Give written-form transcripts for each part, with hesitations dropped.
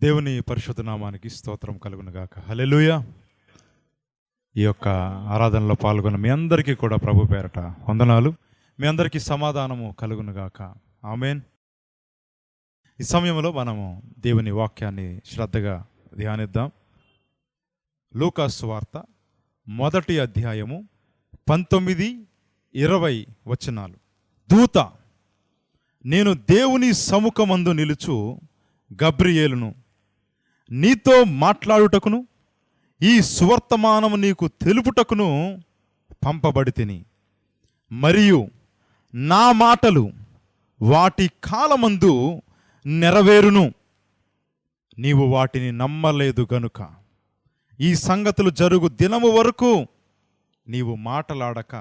దేవుని పరిశుద్ధ నామానికి స్తోత్రం కలుగునుగాక. హల్లెలూయా. ఈ యొక్క ఆరాధనలో పాల్గొన్న మీ అందరికీ కూడా ప్రభు పేరట వందనాలు. మీ అందరికీ సమాధానము కలుగునుగాక. ఆమేన్. ఈ సమయంలో మనము దేవుని వాక్యాన్ని శ్రద్ధగా ధ్యానిద్దాం. లూకా సువార్త 1వ అధ్యాయము 19-20 వచనాలు. దూత, నేను దేవుని సముఖమందు నిలుచు గబ్రియేలును, నీతో మాట్లాడుటకును ఈ సువర్తమానము నీకు తెలుపుటకును పంపబడితిని. మరియు నా మాటలు వాటి కాలమందు నెరవేరును. నీవు వాటిని నమ్మలేదు గనుక ఈ సంగతులు జరుగు దినము వరకు నీవు మాటలాడక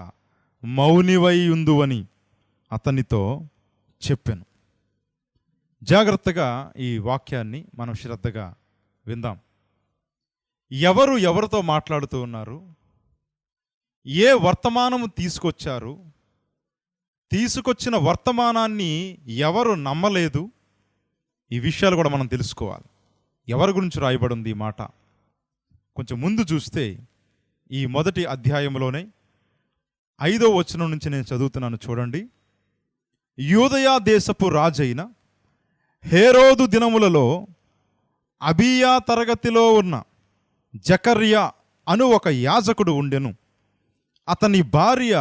మౌనివై ఉందువని అతనితో చెప్పాను. జాగ్రత్తగా ఈ వాక్యాన్ని మనం శ్రద్ధగా విందాం. ఎవరు ఎవరితో మాట్లాడుతూ ఉన్నారు, ఏ వర్తమానము తీసుకొచ్చారు, తీసుకొచ్చిన వర్తమానాన్ని ఎవరు నమ్మలేదు, ఈ విషయాలు కూడా మనం తెలుసుకోవాలి. ఎవరి గురించి రాయబడి ఉంది ఈ మాట? కొంచెం ముందు చూస్తే ఈ 1వ అధ్యాయంలోనే 5వ వచనం నుంచి నేను చదువుతున్నాను, చూడండి. యూదయ దేశపు రాజైన హేరోదు దినములలో అబీయా తరగతిలో ఉన్న జకర్యా అను ఒక యాజకుడు ఉండెను. అతని భార్య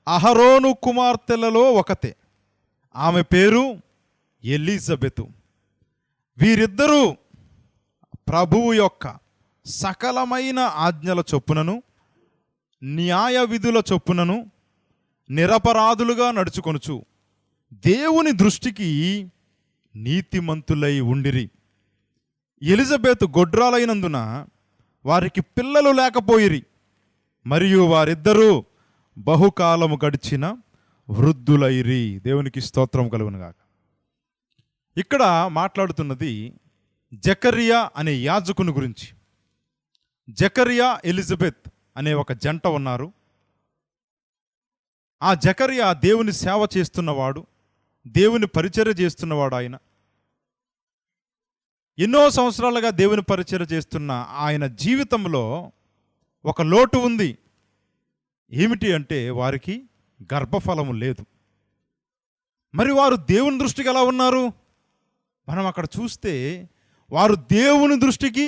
అహరోను కుమార్తెలలో ఒకతే. ఆమె పేరు ఎలిజబెతు. వీరిద్దరూ ప్రభువు యొక్క సకలమైన ఆజ్ఞల చొప్పునను న్యాయ విధుల చొప్పునను నిరపరాధులుగా నడుచుకొనుచు దేవుని దృష్టికి నీతిమంతులై ఉండిరి. ఎలిజబెతు గొడ్రాలైనందున వారికి పిల్లలు లేకపోయిరి. మరియు వారిద్దరూ బహుకాలము గడిచిన వృద్ధులైరి. దేవునికి స్తోత్రం కలుగునుగాక. ఇక్కడ మాట్లాడుతున్నది జకర్యా అనే యాజకుని గురించి. జకర్యా, ఎలిజబెత్ అనే ఒక జంట ఉన్నారు. ఆ జకర్యా దేవుని సేవ చేస్తున్నవాడు, దేవుని పరిచర్య చేస్తున్నవాడు. ఆయన ఎన్నో సంవత్సరాలుగా దేవుని పరిచర్య చేస్తున్న ఆయన జీవితంలో ఒక లోటు ఉంది. ఏమిటి అంటే వారికి గర్భఫలము లేదు. మరి వారు దేవుని దృష్టికి ఎలా ఉన్నారు? మనం అక్కడ చూస్తే వారు దేవుని దృష్టికి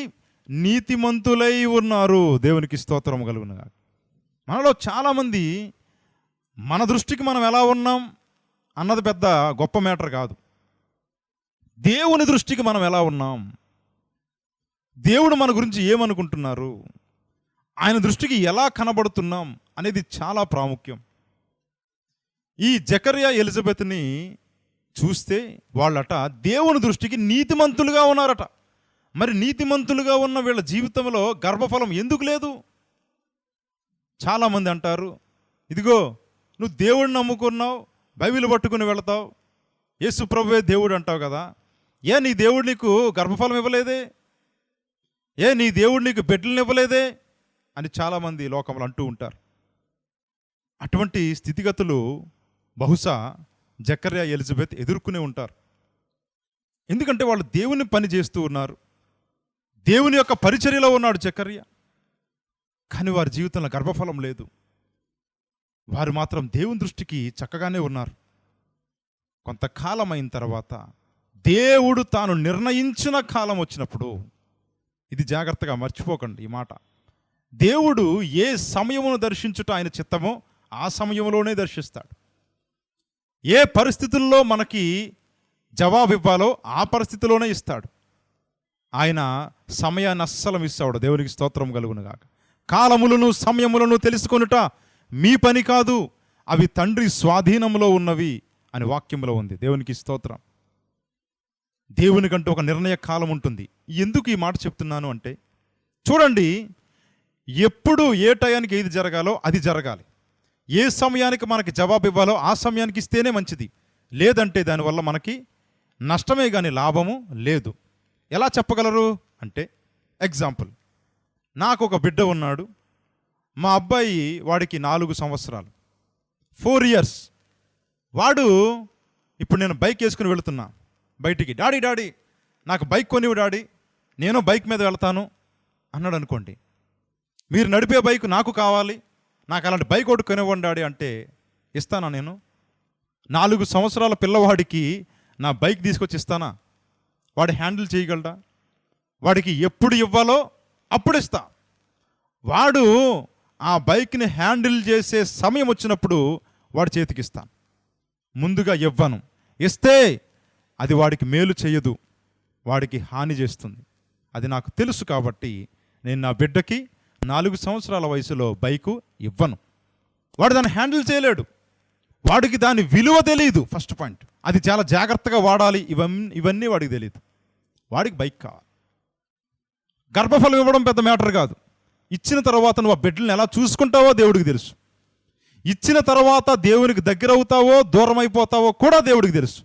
నీతిమంతులై ఉన్నారు. దేవునికి స్తోత్రం కలుగునుగా. మనలో చాలామంది మన దృష్టికి మనం ఎలా ఉన్నాం అన్నది పెద్ద గొప్ప మ్యాటర్ కాదు. దేవుని దృష్టికి మనం ఎలా ఉన్నాం, దేవుడు మన గురించి ఏమనుకుంటున్నారు, ఆయన దృష్టికి ఎలా కనబడుతున్నాం అనేది చాలా ప్రాముఖ్యం. ఈ జకర్యా, ఎలిజబెత్ని చూస్తే వాళ్ళట దేవుని దృష్టికి నీతిమంతులుగా ఉన్నారట. మరి నీతిమంతులుగా ఉన్న వీళ్ళ జీవితంలో గర్భఫలం ఎందుకు లేదు? చాలామంది అంటారు, ఇదిగో నువ్వు దేవుడిని నమ్ముకున్నావు, బైబిల్ పట్టుకుని వెళతావు, యేసు ప్రభువే దేవుడు అంటావు కదా, ఏ నీ దేవుడు నీకు గర్భఫలం ఇవ్వలేదే, ఏ నీ దేవుడు నీకు బిడ్డలను ఇవ్వలేదే అని చాలామంది లోకంలో అంటూ ఉంటారు. అటువంటి స్థితిగతులు బహుశా జకర్యా, ఎలిజబెత్ ఎదుర్కొనే ఉంటారు. ఎందుకంటే వాళ్ళు దేవుని పని చేస్తూ ఉన్నారు, దేవుని యొక్క పరిచర్యలో ఉన్నాడు జకర్యా. కానీ వారి జీవితంలో గర్భఫలం లేదు. వారు మాత్రం దేవుని దృష్టికి చక్కగానే ఉన్నారు. కొంతకాలం అయిన తర్వాత దేవుడు తాను నిర్ణయించిన కాలం వచ్చినప్పుడు, ఇది జాగ్రత్తగా మర్చిపోకండి ఈ మాట, దేవుడు ఏ సమయమును దర్శించుట ఆయన చిత్తమో ఆ సమయంలోనే దర్శిస్తాడు. ఏ పరిస్థితుల్లో మనకి జవాబు ఇవ్వాలో ఆ పరిస్థితిలోనే ఇస్తాడు. ఆయన సమయాన్ని అస్సలు మిస్ అవ్వడు. దేవునికి స్తోత్రం కలుగునుగాక. కాలములను సమయములను తెలుసుకొనుట మీ పని కాదు, అవి తండ్రి స్వాధీనంలో ఉన్నవి అని వాక్యంలో ఉంది. దేవునికి స్తోత్రం. దేవునికంటూ ఒక నిర్ణయ కాలం ఉంటుంది. ఎందుకు ఈ మాట చెప్తున్నాను అంటే, చూడండి, ఎప్పుడు ఏ టయానికి ఏది జరగాలో అది జరగాలి. ఏ సమయానికి మనకి జవాబు ఇవ్వాలో ఆ సమయానికి ఇస్తేనే మంచిది. లేదంటే దానివల్ల మనకి నష్టమే కానీ లాభము లేదు. ఎలా చెప్పగలరు అంటే, ఎగ్జాంపుల్, నాకు ఒక బిడ్డ ఉన్నాడు. మా అబ్బాయి, వాడికి 4 సంవత్సరాలు, 4 years. వాడు ఇప్పుడు నేను బైక్ వేసుకుని వెళుతున్నా బయటికి, డాడీ నాకు బైక్ కొనివ్వు డాడీ, నేను బైక్ మీద వెళ్తాను అన్నాడు అనుకోండి. మీరు నడిపే బైక్ నాకు కావాలి, నాకు అలాంటి బైక్ ఒకటి కొనివ్వండి డాడీ అంటే ఇస్తానా నేను? 4 సంవత్సరాల పిల్లవాడికి నా బైక్ తీసుకొచ్చి ఇస్తానా? వాడు హ్యాండిల్ చేయగలడా? వాడికి ఎప్పుడు ఇవ్వాలో అప్పుడు ఇస్తా. వాడు ఆ బైక్ని హ్యాండిల్ చేసే సమయం వచ్చినప్పుడు వాడి చేతికి ఇస్తాను. ముందుగా ఇవ్వను. ఇస్తే అది వాడికి మేలు చేయదు, వాడికి హాని చేస్తుంది. అది నాకు తెలుసు కాబట్టి నేను నా బిడ్డకి 4 సంవత్సరాల వయసులో బైకు ఇవ్వను. వాడు దాన్ని హ్యాండిల్ చేయలేడు, వాడికి దాని విలువ తెలియదు. ఫస్ట్ పాయింట్, అది చాలా జాగ్రత్తగా వాడాలి, ఇవన్నీ వాడికి తెలియదు. వాడికి బైక్ కావాలి. గర్భఫలం ఇవ్వడం పెద్ద మ్యాటర్ కాదు. ఇచ్చిన తర్వాత నువ్వు ఆ బిడ్డలను ఎలా చూసుకుంటావో దేవుడికి తెలుసు. ఇచ్చిన తర్వాత దేవునికి దగ్గర అవుతావో దూరం అయిపోతావో కూడా దేవుడికి తెలుసు.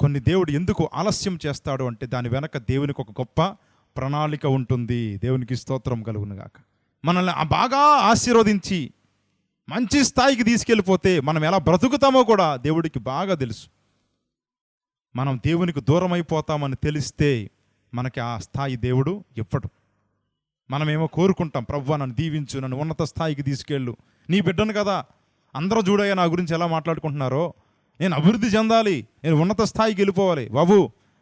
కొన్ని దేవుడు ఎందుకు ఆలస్యం చేస్తాడు అంటే దాని వెనక దేవునికి ఒక గొప్ప ప్రణాళిక ఉంటుంది. దేవునికి స్తోత్రం కలుగును గాక. మనల్ని బాగా ఆశీర్వదించి మంచి స్థాయికి తీసుకెళ్ళిపోతే మనం ఎలా బ్రతుకుతామో కూడా దేవుడికి బాగా తెలుసు. మనం దేవునికి దూరం అయిపోతామని తెలిస్తే మనకి ఆ స్థాయి దేవుడు ఇవ్వడు. మనమేమో కోరుకుంటాం, ప్రభువా నన్ను దీవించు, నన్ను ఉన్నత స్థాయికి తీసుకెళ్ళు, నీ బిడ్డను కదా, అందరూ చూడయ్యా నా గురించి ఎలా మాట్లాడుకుంటున్నారో, నేను అభివృద్ధి చెందాలి, నేను ఉన్నత స్థాయికి వెళ్ళిపోవాలి. బాబు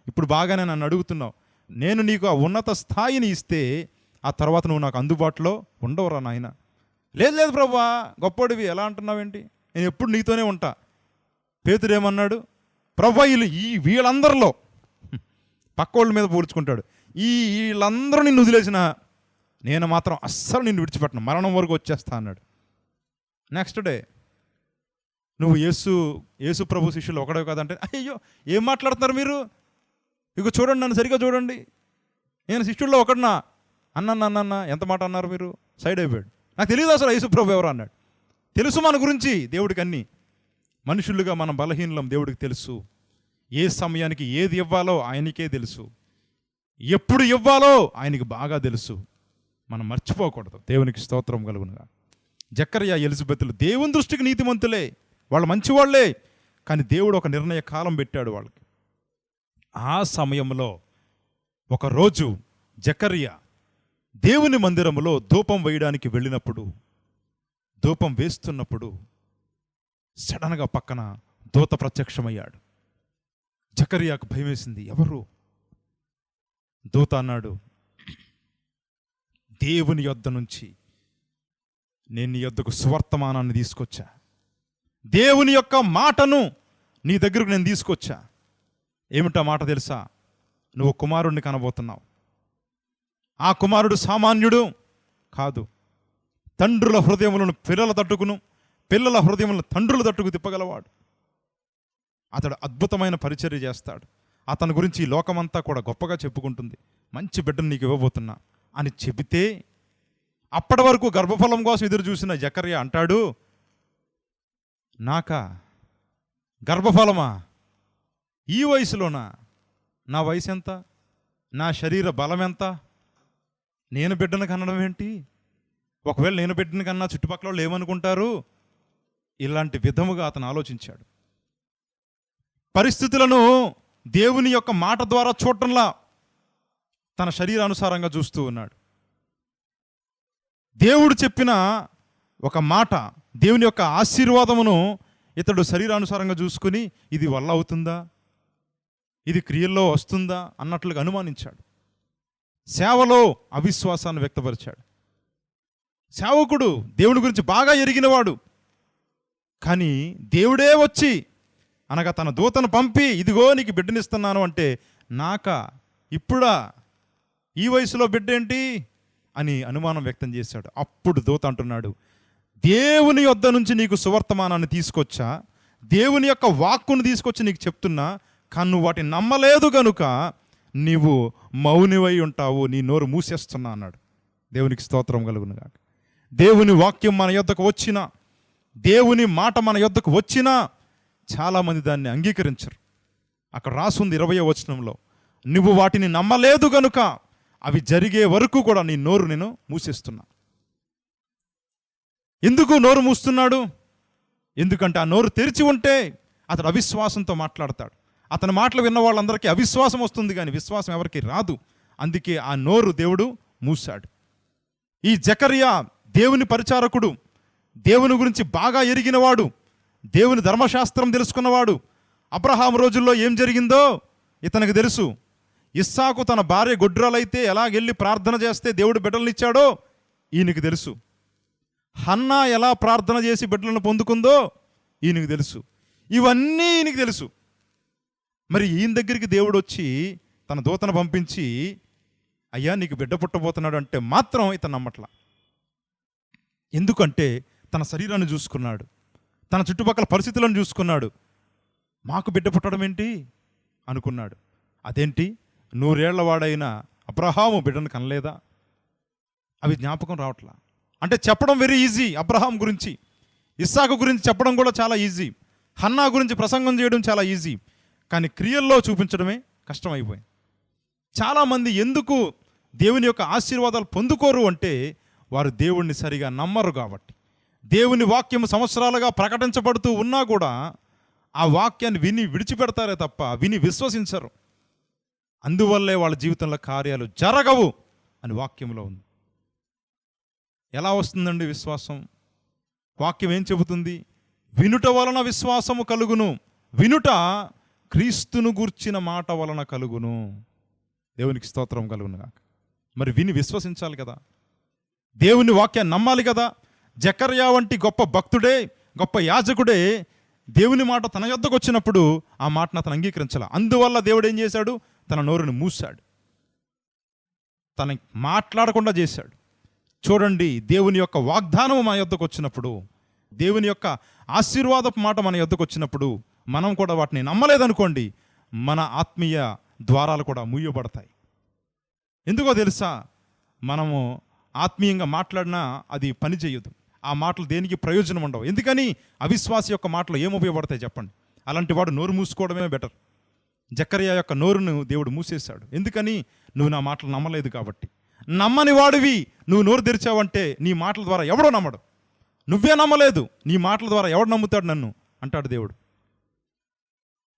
ఇప్పుడు బాగానే నన్ను అడుగుతున్నావు, నేను నీకు ఆ ఉన్నత స్థాయిని ఇస్తే ఆ తర్వాత నువ్వు నాకు అందుబాటులో ఉండవురా నాయన. లేదు లేదు ప్రభువా, గొప్పోడివి, ఎలా అంటున్నావేంటి, నేను ఎప్పుడు నీతోనే ఉంటా. పేతురు ఏమన్నాడు? ప్రభువా వీళ్ళందరిలో పక్కోళ్ళ మీద పోల్చుకుంటాడు, వీళ్ళందరూ నిన్ను వదిలేసిన నేను మాత్రం అస్సలు నిన్ను విడిచిపెట్టను, మరణం వరకు వచ్చేస్తా అన్నాడు. నెక్స్ట్ డే నువ్వు యేసు ప్రభు శిష్యులు ఒకడే కదంటే, అయ్యో ఏం మాట్లాడుతున్నారు మీరు, ఇక చూడండి నన్ను సరిగ్గా చూడండి, నేను శిష్యుల్లో ఒకడినా అన్న ఎంత మాట అన్నారు మీరు, సైడ్ అయిపోయాడు. నాకు తెలియదు అసలు యేసు ప్రభు ఎవరు అన్నాడు. తెలుసు మన గురించి దేవుడికి అన్నీ. మనుషులుగా మనం బలహీనలం, దేవుడికి తెలుసు. ఏ సమయానికి ఏది ఇవ్వాలో ఆయనకే తెలుసు, ఎప్పుడు ఇవ్వాలో ఆయనకి బాగా తెలుసు. మనం మర్చిపోకూడదు. దేవునికి స్తోత్రం కలుగునుగా. జకర్యా ఎలిజబెతులు దేవుని దృష్టికి నీతిమంతులే, వాళ్ళు మంచివాళ్లే, కానీ దేవుడు ఒక నిర్ణయ కాలం పెట్టాడు వాళ్ళకి. ఆ సమయంలో ఒకరోజు జకర్యా దేవుని మందిరములో ధూపం వేయడానికి వెళ్ళినప్పుడు, ధూపం వేస్తున్నప్పుడు సడన్గా పక్కన దూత ప్రత్యక్షమయ్యాడు. జకర్యాకు భయం వేసింది. ఎవరు? దూత అన్నాడు, దేవుని యొద్ద నుంచి నేను నీ యొద్దకు సువర్తమానాన్ని తీసుకొచ్చా, దేవుని యొక్క మాటను నీ దగ్గరకు నేను తీసుకొచ్చా. ఏమిటా మాట తెలుసా? నువ్వు కుమారుణ్ణి కనబోతున్నావు. ఆ కుమారుడు సామాన్యుడు కాదు, తండ్రుల హృదయములను పిల్లల తట్టుకును, పిల్లల హృదయములను తండ్రుల తట్టుకు తిప్పగలవాడు. అతడు అద్భుతమైన పరిచర్య చేస్తాడు. అతని గురించి ఈ లోకమంతా కూడా గొప్పగా చెప్పుకుంటుంది. మంచి బిడ్డను నీకు ఇవ్వబోతున్నా అని చెబితే, అప్పటి వరకు గర్భఫలం కోసం ఎదురు చూసిన జకర్యా అంటాడు, నాకా గర్భఫలమా ఈ వయసులోనా? నా వయసు ఎంత, నా శరీర బలం ఎంత, నేను బిడ్డను కనడం ఏంటి? ఒకవేళ నేను బిడ్డను కన్నా చుట్టుపక్కల వాళ్ళు ఏమనుకుంటారు? ఇలాంటి విధముగా అతను ఆలోచించాడు. పరిస్థితులను దేవుని యొక్క మాట ద్వారా చూడటంలా తన శరీరానుసారంగా చూస్తూ ఉన్నాడు. దేవుడు చెప్పిన ఒక మాట, దేవుని యొక్క ఆశీర్వాదమును ఇతడు శరీరానుసారంగా చూసుకుని ఇది వల్ల అవుతుందా, ఇది క్రియల్లో వస్తుందా అన్నట్లుగా అనుమానించాడు. సేవలో అవిశ్వాసాన్ని వ్యక్తపరిచాడు. సేవకుడు దేవుని గురించి బాగా ఎరిగినవాడు, కానీ దేవుడే వచ్చి అనగా తన దూతను పంపి ఇదిగో నీకు బిడ్డనిస్తున్నాను అంటే, నాకా ఇప్పుడా ఈ వయసులో బిడ్డ ఏంటి అని అనుమానం వ్యక్తం చేశాడు. అప్పుడు దూత అంటున్నాడు, దేవుని యొద్ద నుంచి నీకు సువర్తమానాన్ని తీసుకొచ్చా, దేవుని యొక్క వాక్కును తీసుకొచ్చి నీకు చెప్తున్నా, కానీ నువ్వు వాటిని నమ్మలేదు గనుక నీవు మౌనివై ఉంటావు, నీ నోరు మూసేస్తున్నా అన్నాడు. దేవునికి స్తోత్రం కలుగునుగా. దేవుని వాక్యం మన యొద్దకు వచ్చినా, దేవుని మాట మన యొద్దకు వచ్చినా చాలామంది దాన్ని అంగీకరించరు. అక్కడ రాసుంది 20వ వచనంలో, నువ్వు వాటిని నమ్మలేదు గనుక అవి జరిగే వరకు కూడా నీ నోరు నేను మూసేస్తున్నా. ఎందుకు నోరు మూస్తున్నాడు? ఎందుకంటే ఆ నోరు తెరిచి ఉంటే అతడు అవిశ్వాసంతో మాట్లాడతాడు, అతని మాటలు విన్న వాళ్ళందరికీ అవిశ్వాసం వస్తుంది, కానీ విశ్వాసం ఎవరికి రాదు. అందుకే ఆ నోరు దేవుడు మూసాడు. ఈ జకర్యా దేవుని పరిచారకుడు, దేవుని గురించి బాగా ఎరిగినవాడు, దేవుని ధర్మశాస్త్రం తెలుసుకున్నవాడు. అబ్రహాం రోజుల్లో ఏం జరిగిందో ఇతనికి తెలుసు. ఇస్సాకు తన భార్య గొడ్రాలైతే ఎలాగెళ్ళి ప్రార్థన చేస్తే దేవుడు బిడ్డలనిచ్చాడో ఈయనకి తెలుసు. హన్నా ఎలా ప్రార్థన చేసి బిడ్డలను పొందుకుందో ఈయనకి తెలుసు. ఇవన్నీ ఈయనకి తెలుసు. మరి ఈయన దగ్గరికి దేవుడు వచ్చి తన దూతను పంపించి, అయ్యా నీకు బిడ్డ పుట్టబోతున్నాడు అంటే మాత్రం ఇతను నమ్మట్లా. ఎందుకంటే తన శరీరాన్ని చూసుకున్నాడు, తన చుట్టుపక్కల పరిస్థితులను చూసుకున్నాడు. మాకు బిడ్డ పుట్టడం ఏంటి అనుకున్నాడు. అదేంటి, 100 ఏళ్ల వాడైన అబ్రహాము బిడ్డను కనలేదా? అవి జ్ఞాపకం రావట్లా. అంటే చెప్పడం వెరీ ఈజీ, అబ్రహాం గురించి ఇస్సాకు గురించి చెప్పడం కూడా చాలా ఈజీ, హన్నా గురించి ప్రసంగం చేయడం చాలా ఈజీ, కానీ క్రియల్లో చూపించడమే కష్టమైపోయింది. చాలామంది ఎందుకు దేవుని యొక్క ఆశీర్వాదాలు పొందుకోరు అంటే వారు దేవుణ్ణి సరిగా నమ్మరు కాబట్టి. దేవుని వాక్యం సంవత్సరాలుగా ప్రకటించబడుతూ ఉన్నా కూడా ఆ వాక్యాన్ని విని విడిచిపెడతారే తప్ప విని విశ్వసించరు. అందువల్లే వాళ్ళ జీవితంలో కార్యాలు జరగవు అని వాక్యంలో ఉంది. ఎలా వస్తుందండి విశ్వాసం? వాక్యం ఏం చెబుతుంది? వినుట వలన విశ్వాసము కలుగును, వినుట క్రీస్తును గూర్చిన మాట వలన కలుగును. దేవునికి స్తోత్రం కలుగును కాక. మరి విని విశ్వసించాలి కదా, దేవుని వాక్యాన్ని నమ్మాలి కదా. జకర్యా వంటి గొప్ప భక్తుడే, గొప్ప యాజకుడే దేవుని మాట తన యొద్దకు వచ్చినప్పుడు ఆ మాటను అతను అంగీకరించాల. అందువల్ల దేవుడు ఏం చేశాడు? తన నోరుని మూశాడు, తన మాట్లాడకుండా చేశాడు. చూడండి, దేవుని యొక్క వాగ్దానం మన యొద్దకు వచ్చినప్పుడు, దేవుని యొక్క ఆశీర్వాదపు మాట మన యొద్దకు వచ్చినప్పుడు మనం కూడా వాటిని నమ్మలేదనుకోండి, మన ఆత్మీయ ద్వారాలు కూడా మూయబడతాయి. ఎందుకో తెలుసా? మనము ఆత్మీయంగా మాట్లాడినా అది పని చేయదు, ఆ మాటలు దేనికి ప్రయోజనం ఉండవు. ఎందుకని? అవిశ్వాసి యొక్క మాటలు ఏం ఉపయోగపడతాయి చెప్పండి? అలాంటి వాడు నోరు మూసుకోవడమే బెటర్. జకర్యా యొక్క నోరును దేవుడు మూసేశాడు. ఎందుకని? నువ్వు నా మాటలు నమ్మలేదు కాబట్టి. నమ్మని వాడివి నువ్వు నోరు తెరిచావంటే నీ మాటల ద్వారా ఎవడో నమ్మడు. నువ్వే నమ్మలేదు, నీ మాటల ద్వారా ఎవడు నమ్ముతాడు నన్ను అంటాడు దేవుడు.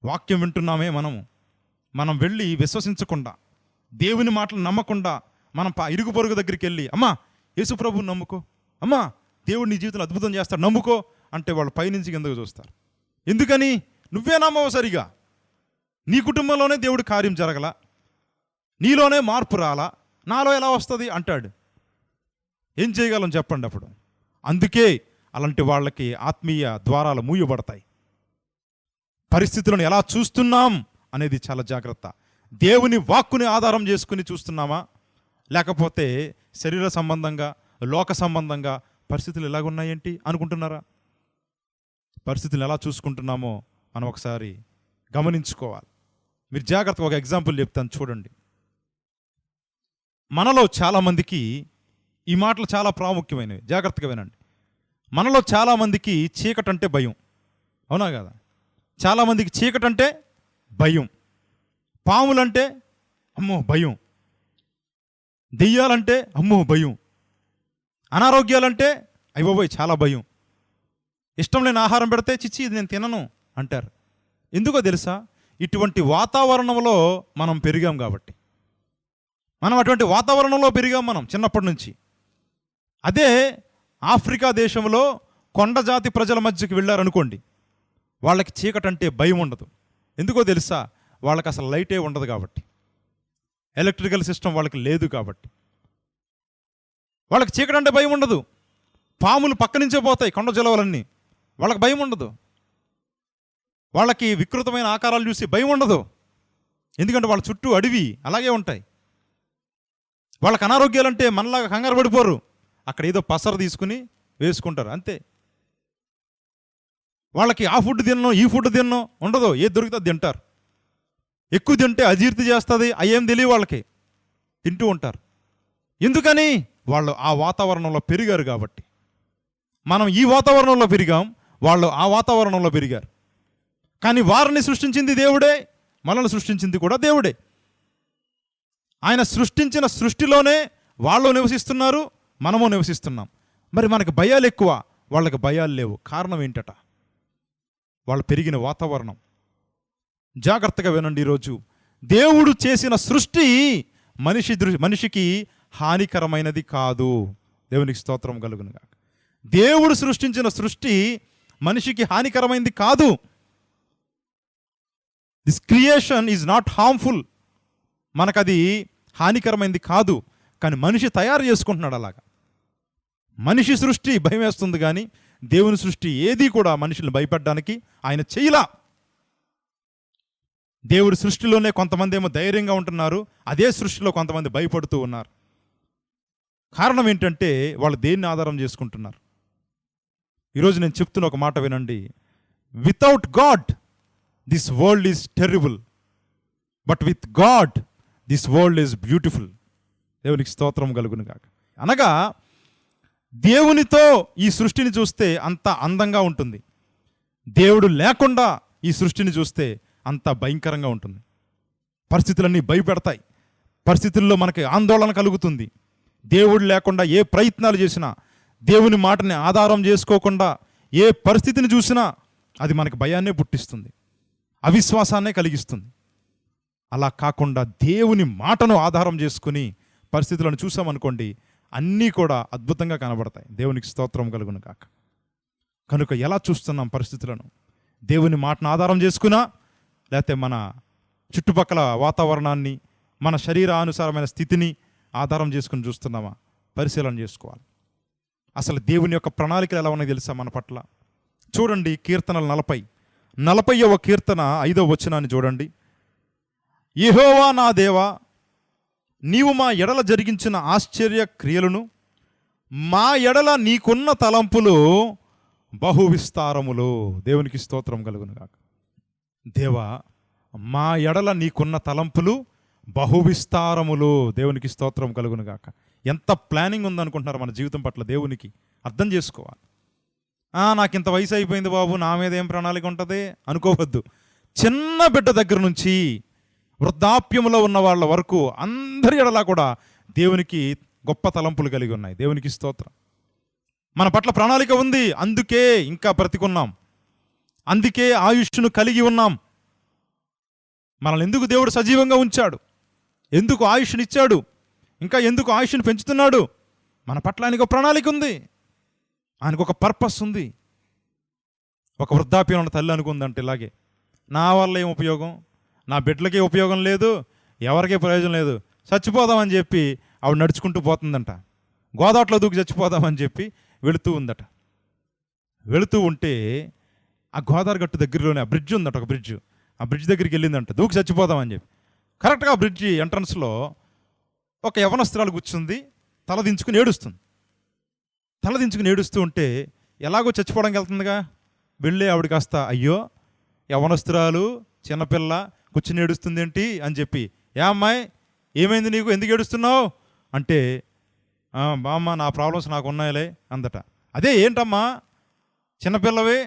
వాక్యం వింటున్నామే మనం వెళ్ళి విశ్వసించకుండా, దేవుని మాటలు నమ్మకుండా, మనం ఇరుగు పొరుగు దగ్గరికి వెళ్ళి, అమ్మా యేసు ప్రభువుని నమ్ముకో, అమ్మా దేవుడు నీ జీవితంలో అద్భుతం చేస్తాడు నమ్ముకో అంటే వాళ్ళు పైనుంచి కిందకు చూస్తారు. ఎందుకని? నువ్వే నమ్మవు సరిగా. నీ కుటుంబంలోనే దేవుడు కార్యం జరగల, నీలోనే మార్పు రాలా, నాలో ఎలా వస్తుంది అంటాడు. ఏం చేయగలం చెప్పండి అప్పుడు? అందుకే అలాంటి వాళ్ళకి ఆత్మీయ ద్వారాలు మూయబడతాయి. పరిస్థితులను ఎలా చూస్తున్నాం అనేది చాలా జాగ్రత్త. దేవుని వాక్కుని ఆధారం చేసుకుని చూస్తున్నామా, లేకపోతే శరీర సంబంధంగా, లోక సంబంధంగా పరిస్థితులు ఎలాగున్నాయేంటి అనుకుంటున్నారా? పరిస్థితులు ఎలా చూసుకుంటున్నామో మనం ఒకసారి గమనించుకోవాలి. మీరు జాగ్రత్తగా ఒక ఎగ్జాంపుల్ చెప్తాను చూడండి. మనలో చాలామందికి ఈ మాటలు చాలా ప్రాముఖ్యమైనవి, జాగ్రత్తగా వినండి. మనలో చాలామందికి చీకటి అంటే భయం, అవునా కదా? చాలామందికి చీకటి అంటే భయం, పాములంటే అమ్మో భయం, దెయ్యాలంటే అమ్మో భయం, అనారోగ్యాలంటే అయ్యబాబోయ్ చాలా భయం, ఇష్టం లేని ఆహారం పెడితే చిచ్చి ఇది నేను తినను అంటారు. ఎందుకో తెలుసా? ఇటువంటి వాతావరణంలో మనం పెరిగాం కాబట్టి. మనం అటువంటి వాతావరణంలో పెరిగాం మనం చిన్నప్పటి నుంచి. అదే ఆఫ్రికా దేశంలో కొండ జాతి ప్రజల మధ్యకి వెళ్ళారనుకోండి, వాళ్ళకి చీకటి అంటే భయం ఉండదు. ఎందుకో తెలుసా? వాళ్ళకి అసలు లైటే ఉండదు కాబట్టి, ఎలక్ట్రికల్ సిస్టమ్ వాళ్ళకి లేదు కాబట్టి వాళ్ళకి చీకటి అంటే భయం ఉండదు. పాములు పక్క నుంచే పోతాయి కొండ జలవలన్నీ, వాళ్ళకి భయం ఉండదు. వాళ్ళకి వికృతమైన ఆకారాలు చూసి భయం ఉండదు, ఎందుకంటే వాళ్ళ చుట్టూ అడవి అలాగే ఉంటాయి. వాళ్ళకి అనారోగ్యాలంటే మనలాగా కంగారు పడిపోరు, అక్కడ ఏదో పసరు తీసుకుని వేసుకుంటారు అంతే. వాళ్ళకి ఆ ఫుడ్ తినను ఈ ఫుడ్ తినను ఉండదు, ఏది దొరికితే తింటారు. ఎక్కువ తింటే అజీర్తి చేస్తుంది, అయ్యేం తెలియదు వాళ్ళకి, తింటూ ఉంటారు. ఎందుకని? వాళ్ళు ఆ వాతావరణంలో పెరిగారు కాబట్టి. మనం ఈ వాతావరణంలో పెరిగాం, వాళ్ళు ఆ వాతావరణంలో పెరిగారు. కానీ వారిని సృష్టించింది దేవుడే, మనల్ని సృష్టించింది కూడా దేవుడే. ఆయన సృష్టించిన సృష్టిలోనే వాళ్ళు నివసిస్తున్నారు, మనము నివసిస్తున్నాం. మరి మనకు భయాలు ఎక్కువ, వాళ్ళకి భయాలు లేవు. కారణం ఏంటట? వాళ్ళు పెరిగిన వాతావరణం. జాగ్రత్తగా వినండి. ఈరోజు దేవుడు చేసిన సృష్టి మనిషికి హానికరమైనది కాదు. దేవునికి స్తోత్రం కలుగును గాక. దేవుడు సృష్టించిన సృష్టి మనిషికి హానికరమైనది కాదు. This creation is not harmful. మనకది హానికరమైనది కాదు. కానీ మనిషి తయారు చేసుకుంటున్నాడు అలాగా. మనిషి సృష్టి భయం వేస్తుంది, కానీ దేవుని సృష్టి ఏది కూడా మనుషుల్ని భయపెట్టడానికి ఆయన చేయలా. దేవుడి సృష్టిలోనే కొంతమంది ఏమో ధైర్యంగా ఉంటున్నారు, అదే సృష్టిలో కొంతమంది భయపడుతూ ఉన్నారు. కారణం ఏంటంటే వాళ్ళు దేన్ని ఆధారం చేసుకుంటున్నారు. ఈరోజు నేను చెప్తున్న ఒక మాట వినండి. Without God this world is terrible, but with God this world is beautiful. దేవునికి స్తోత్రం కలుగును గాక. అనగా దేవునితో ఈ సృష్టిని చూస్తే అంత అందంగా ఉంటుంది, దేవుడు లేకుండా ఈ సృష్టిని చూస్తే అంత భయంకరంగా ఉంటుంది. పరిస్థితులన్నీ భయపెడతాయి, పరిస్థితుల్లో మనకి ఆందోళన కలుగుతుంది. దేవుడు లేకుండా ఏ ప్రయత్నాలు చేసినా, దేవుని మాటని ఆధారం చేసుకోకుండా ఏ పరిస్థితిని చూసినా అది మనకి భయాన్నే పుట్టిస్తుంది, అవిశ్వాసాన్నే కలిగిస్తుంది. అలా కాకుండా దేవుని మాటను ఆధారం చేసుకుని పరిస్థితులను చూసామనుకోండి, అన్నీ కూడా అద్భుతంగా కనబడతాయి. దేవునికి స్తోత్రం కలుగును కాక. కనుక ఎలా చూస్తున్నాం పరిస్థితులను? దేవుని మాటను ఆధారం చేసుకున్నా, లేకపోతే మన చుట్టుపక్కల వాతావరణాన్ని, మన శరీరానుసారమైన స్థితిని ఆధారం చేసుకుని చూస్తున్నామా? పరిశీలన చేసుకోవాలి. అసలు దేవుని యొక్క ప్రణాళికలు ఎలా ఉన్నాయో తెలుసా మన పట్ల? చూడండి, కీర్తనలు 40వ కీర్తన 5వ వచనాన్ని చూడండి. యెహోవా నా దేవా, నీవు మా ఎడల జరిగించిన ఆశ్చర్య క్రియలను, మా ఎడల నీకున్న తలంపులు బహు విస్తారములు. దేవునికి స్తోత్రం కలుగును గాక. దేవా, మా ఎడల నీకున్న తలంపులు బహు విస్తారములు. దేవునికి స్తోత్రం కలుగును గాక. ఎంత ప్లానింగ్ ఉందనుకుంటున్నారు మన జీవితం పట్ల దేవునికి? అర్థం చేసుకోవాలి. నాకు ఇంత వయసు అయిపోయింది బాబు, నా మీద ఏం ప్రణాళిక ఉంటుంది అనుకోవద్దు. చిన్న బిడ్డ దగ్గర నుంచి వృద్ధాప్యంలో ఉన్న వాళ్ళ వరకు అందరి ఎడలా కూడా దేవునికి గొప్ప తలంపులు కలిగి ఉన్నాయి. దేవునికి స్తోత్రం. మన పట్ల ప్రణాళిక ఉంది, అందుకే ఇంకా బ్రతికున్నాం, అందుకే ఆయుష్ను కలిగి ఉన్నాం. మనల్ని ఎందుకు దేవుడు సజీవంగా ఉంచాడు? ఎందుకు ఆయుష్నిచ్చాడు? ఇంకా ఎందుకు ఆయుష్ని పెంచుతున్నాడు? మన పట్ల ఆయనకు ఒక ప్రణాళిక ఉంది, ఆయనకు ఒక పర్పస్ ఉంది. ఒక వృద్ధాప్యం ఉన్న తల్లి అనుకుందంటే ఇలాగే, నా వల్ల ఏం ఉపయోగం, నా బిడ్డలకే ఉపయోగం లేదు, ఎవరికే ప్రయోజనం లేదు, చచ్చిపోదామని చెప్పి ఆవిడ నడుచుకుంటూ పోతుందంట. గోదాట్లో దూకి చచ్చిపోదామని చెప్పి వెళుతూ ఉందట. వెళుతూ ఉంటే ఆ గోదావరి గట్టు దగ్గరలోనే ఆ బ్రిడ్జ్ ఉందట, ఒక బ్రిడ్జ్. ఆ బ్రిడ్జ్ దగ్గరికి వెళ్ళిందంట దూకి చచ్చిపోదామని చెప్పి. కరెక్ట్గా ఆ బ్రిడ్జి ఎంట్రన్స్లో ఒక యవనస్త్రాలు కూర్చుంది, తల దించుకుని ఏడుస్తుంది. తల దించుకుని ఏడుస్తూ ఉంటే ఎలాగో చచ్చిపోవడానికి వెళ్తుందిగా, వెళ్ళి ఆవిడ కాస్త, అయ్యో యవనస్త్రాలు చిన్నపిల్ల కూర్చుని ఏడుస్తుంది ఏంటి అని చెప్పి, ఏ అమ్మాయి ఏమైంది నీకు, ఎందుకు ఏడుస్తున్నావు అంటే, బామ్మ నా ప్రాబ్లమ్స్ నాకు ఉన్నాయిలే అందట. అదే ఏంటమ్మా చిన్నపిల్లవే,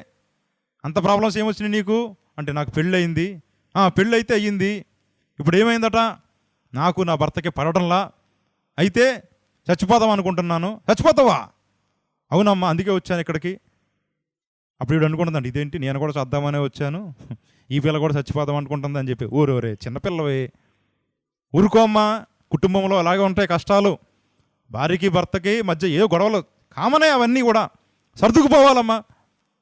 అంత ప్రాబ్లమ్స్ ఏమొచ్చినాయి నీకు అంటే, నాకు పెళ్ళి అయింది. పెళ్ళి అయితే అయ్యింది, ఇప్పుడు ఏమైందట, నాకు నా భర్తకి పడటంలా, అయితే చచ్చిపోదాం అనుకుంటున్నాను. చచ్చిపోతావా? అవునమ్మా, అందుకే వచ్చాను ఇక్కడికి. అప్పుడు ఇవి అనుకుంటుందండి, ఇదేంటి నేను కూడా చద్దామనే వచ్చాను, ఈ పిల్ల కూడా చచ్చిపోదాం అనుకుంటుంది అని చెప్పి. ఊరే చిన్నపిల్లవే, ఊరుకోమ్మా, కుటుంబంలో అలాగే ఉంటాయి కష్టాలు, భార్యకి భర్తకి మధ్య ఏ గొడవలు కామనే, అవన్నీ కూడా సర్దుకుపోవాలమ్మా.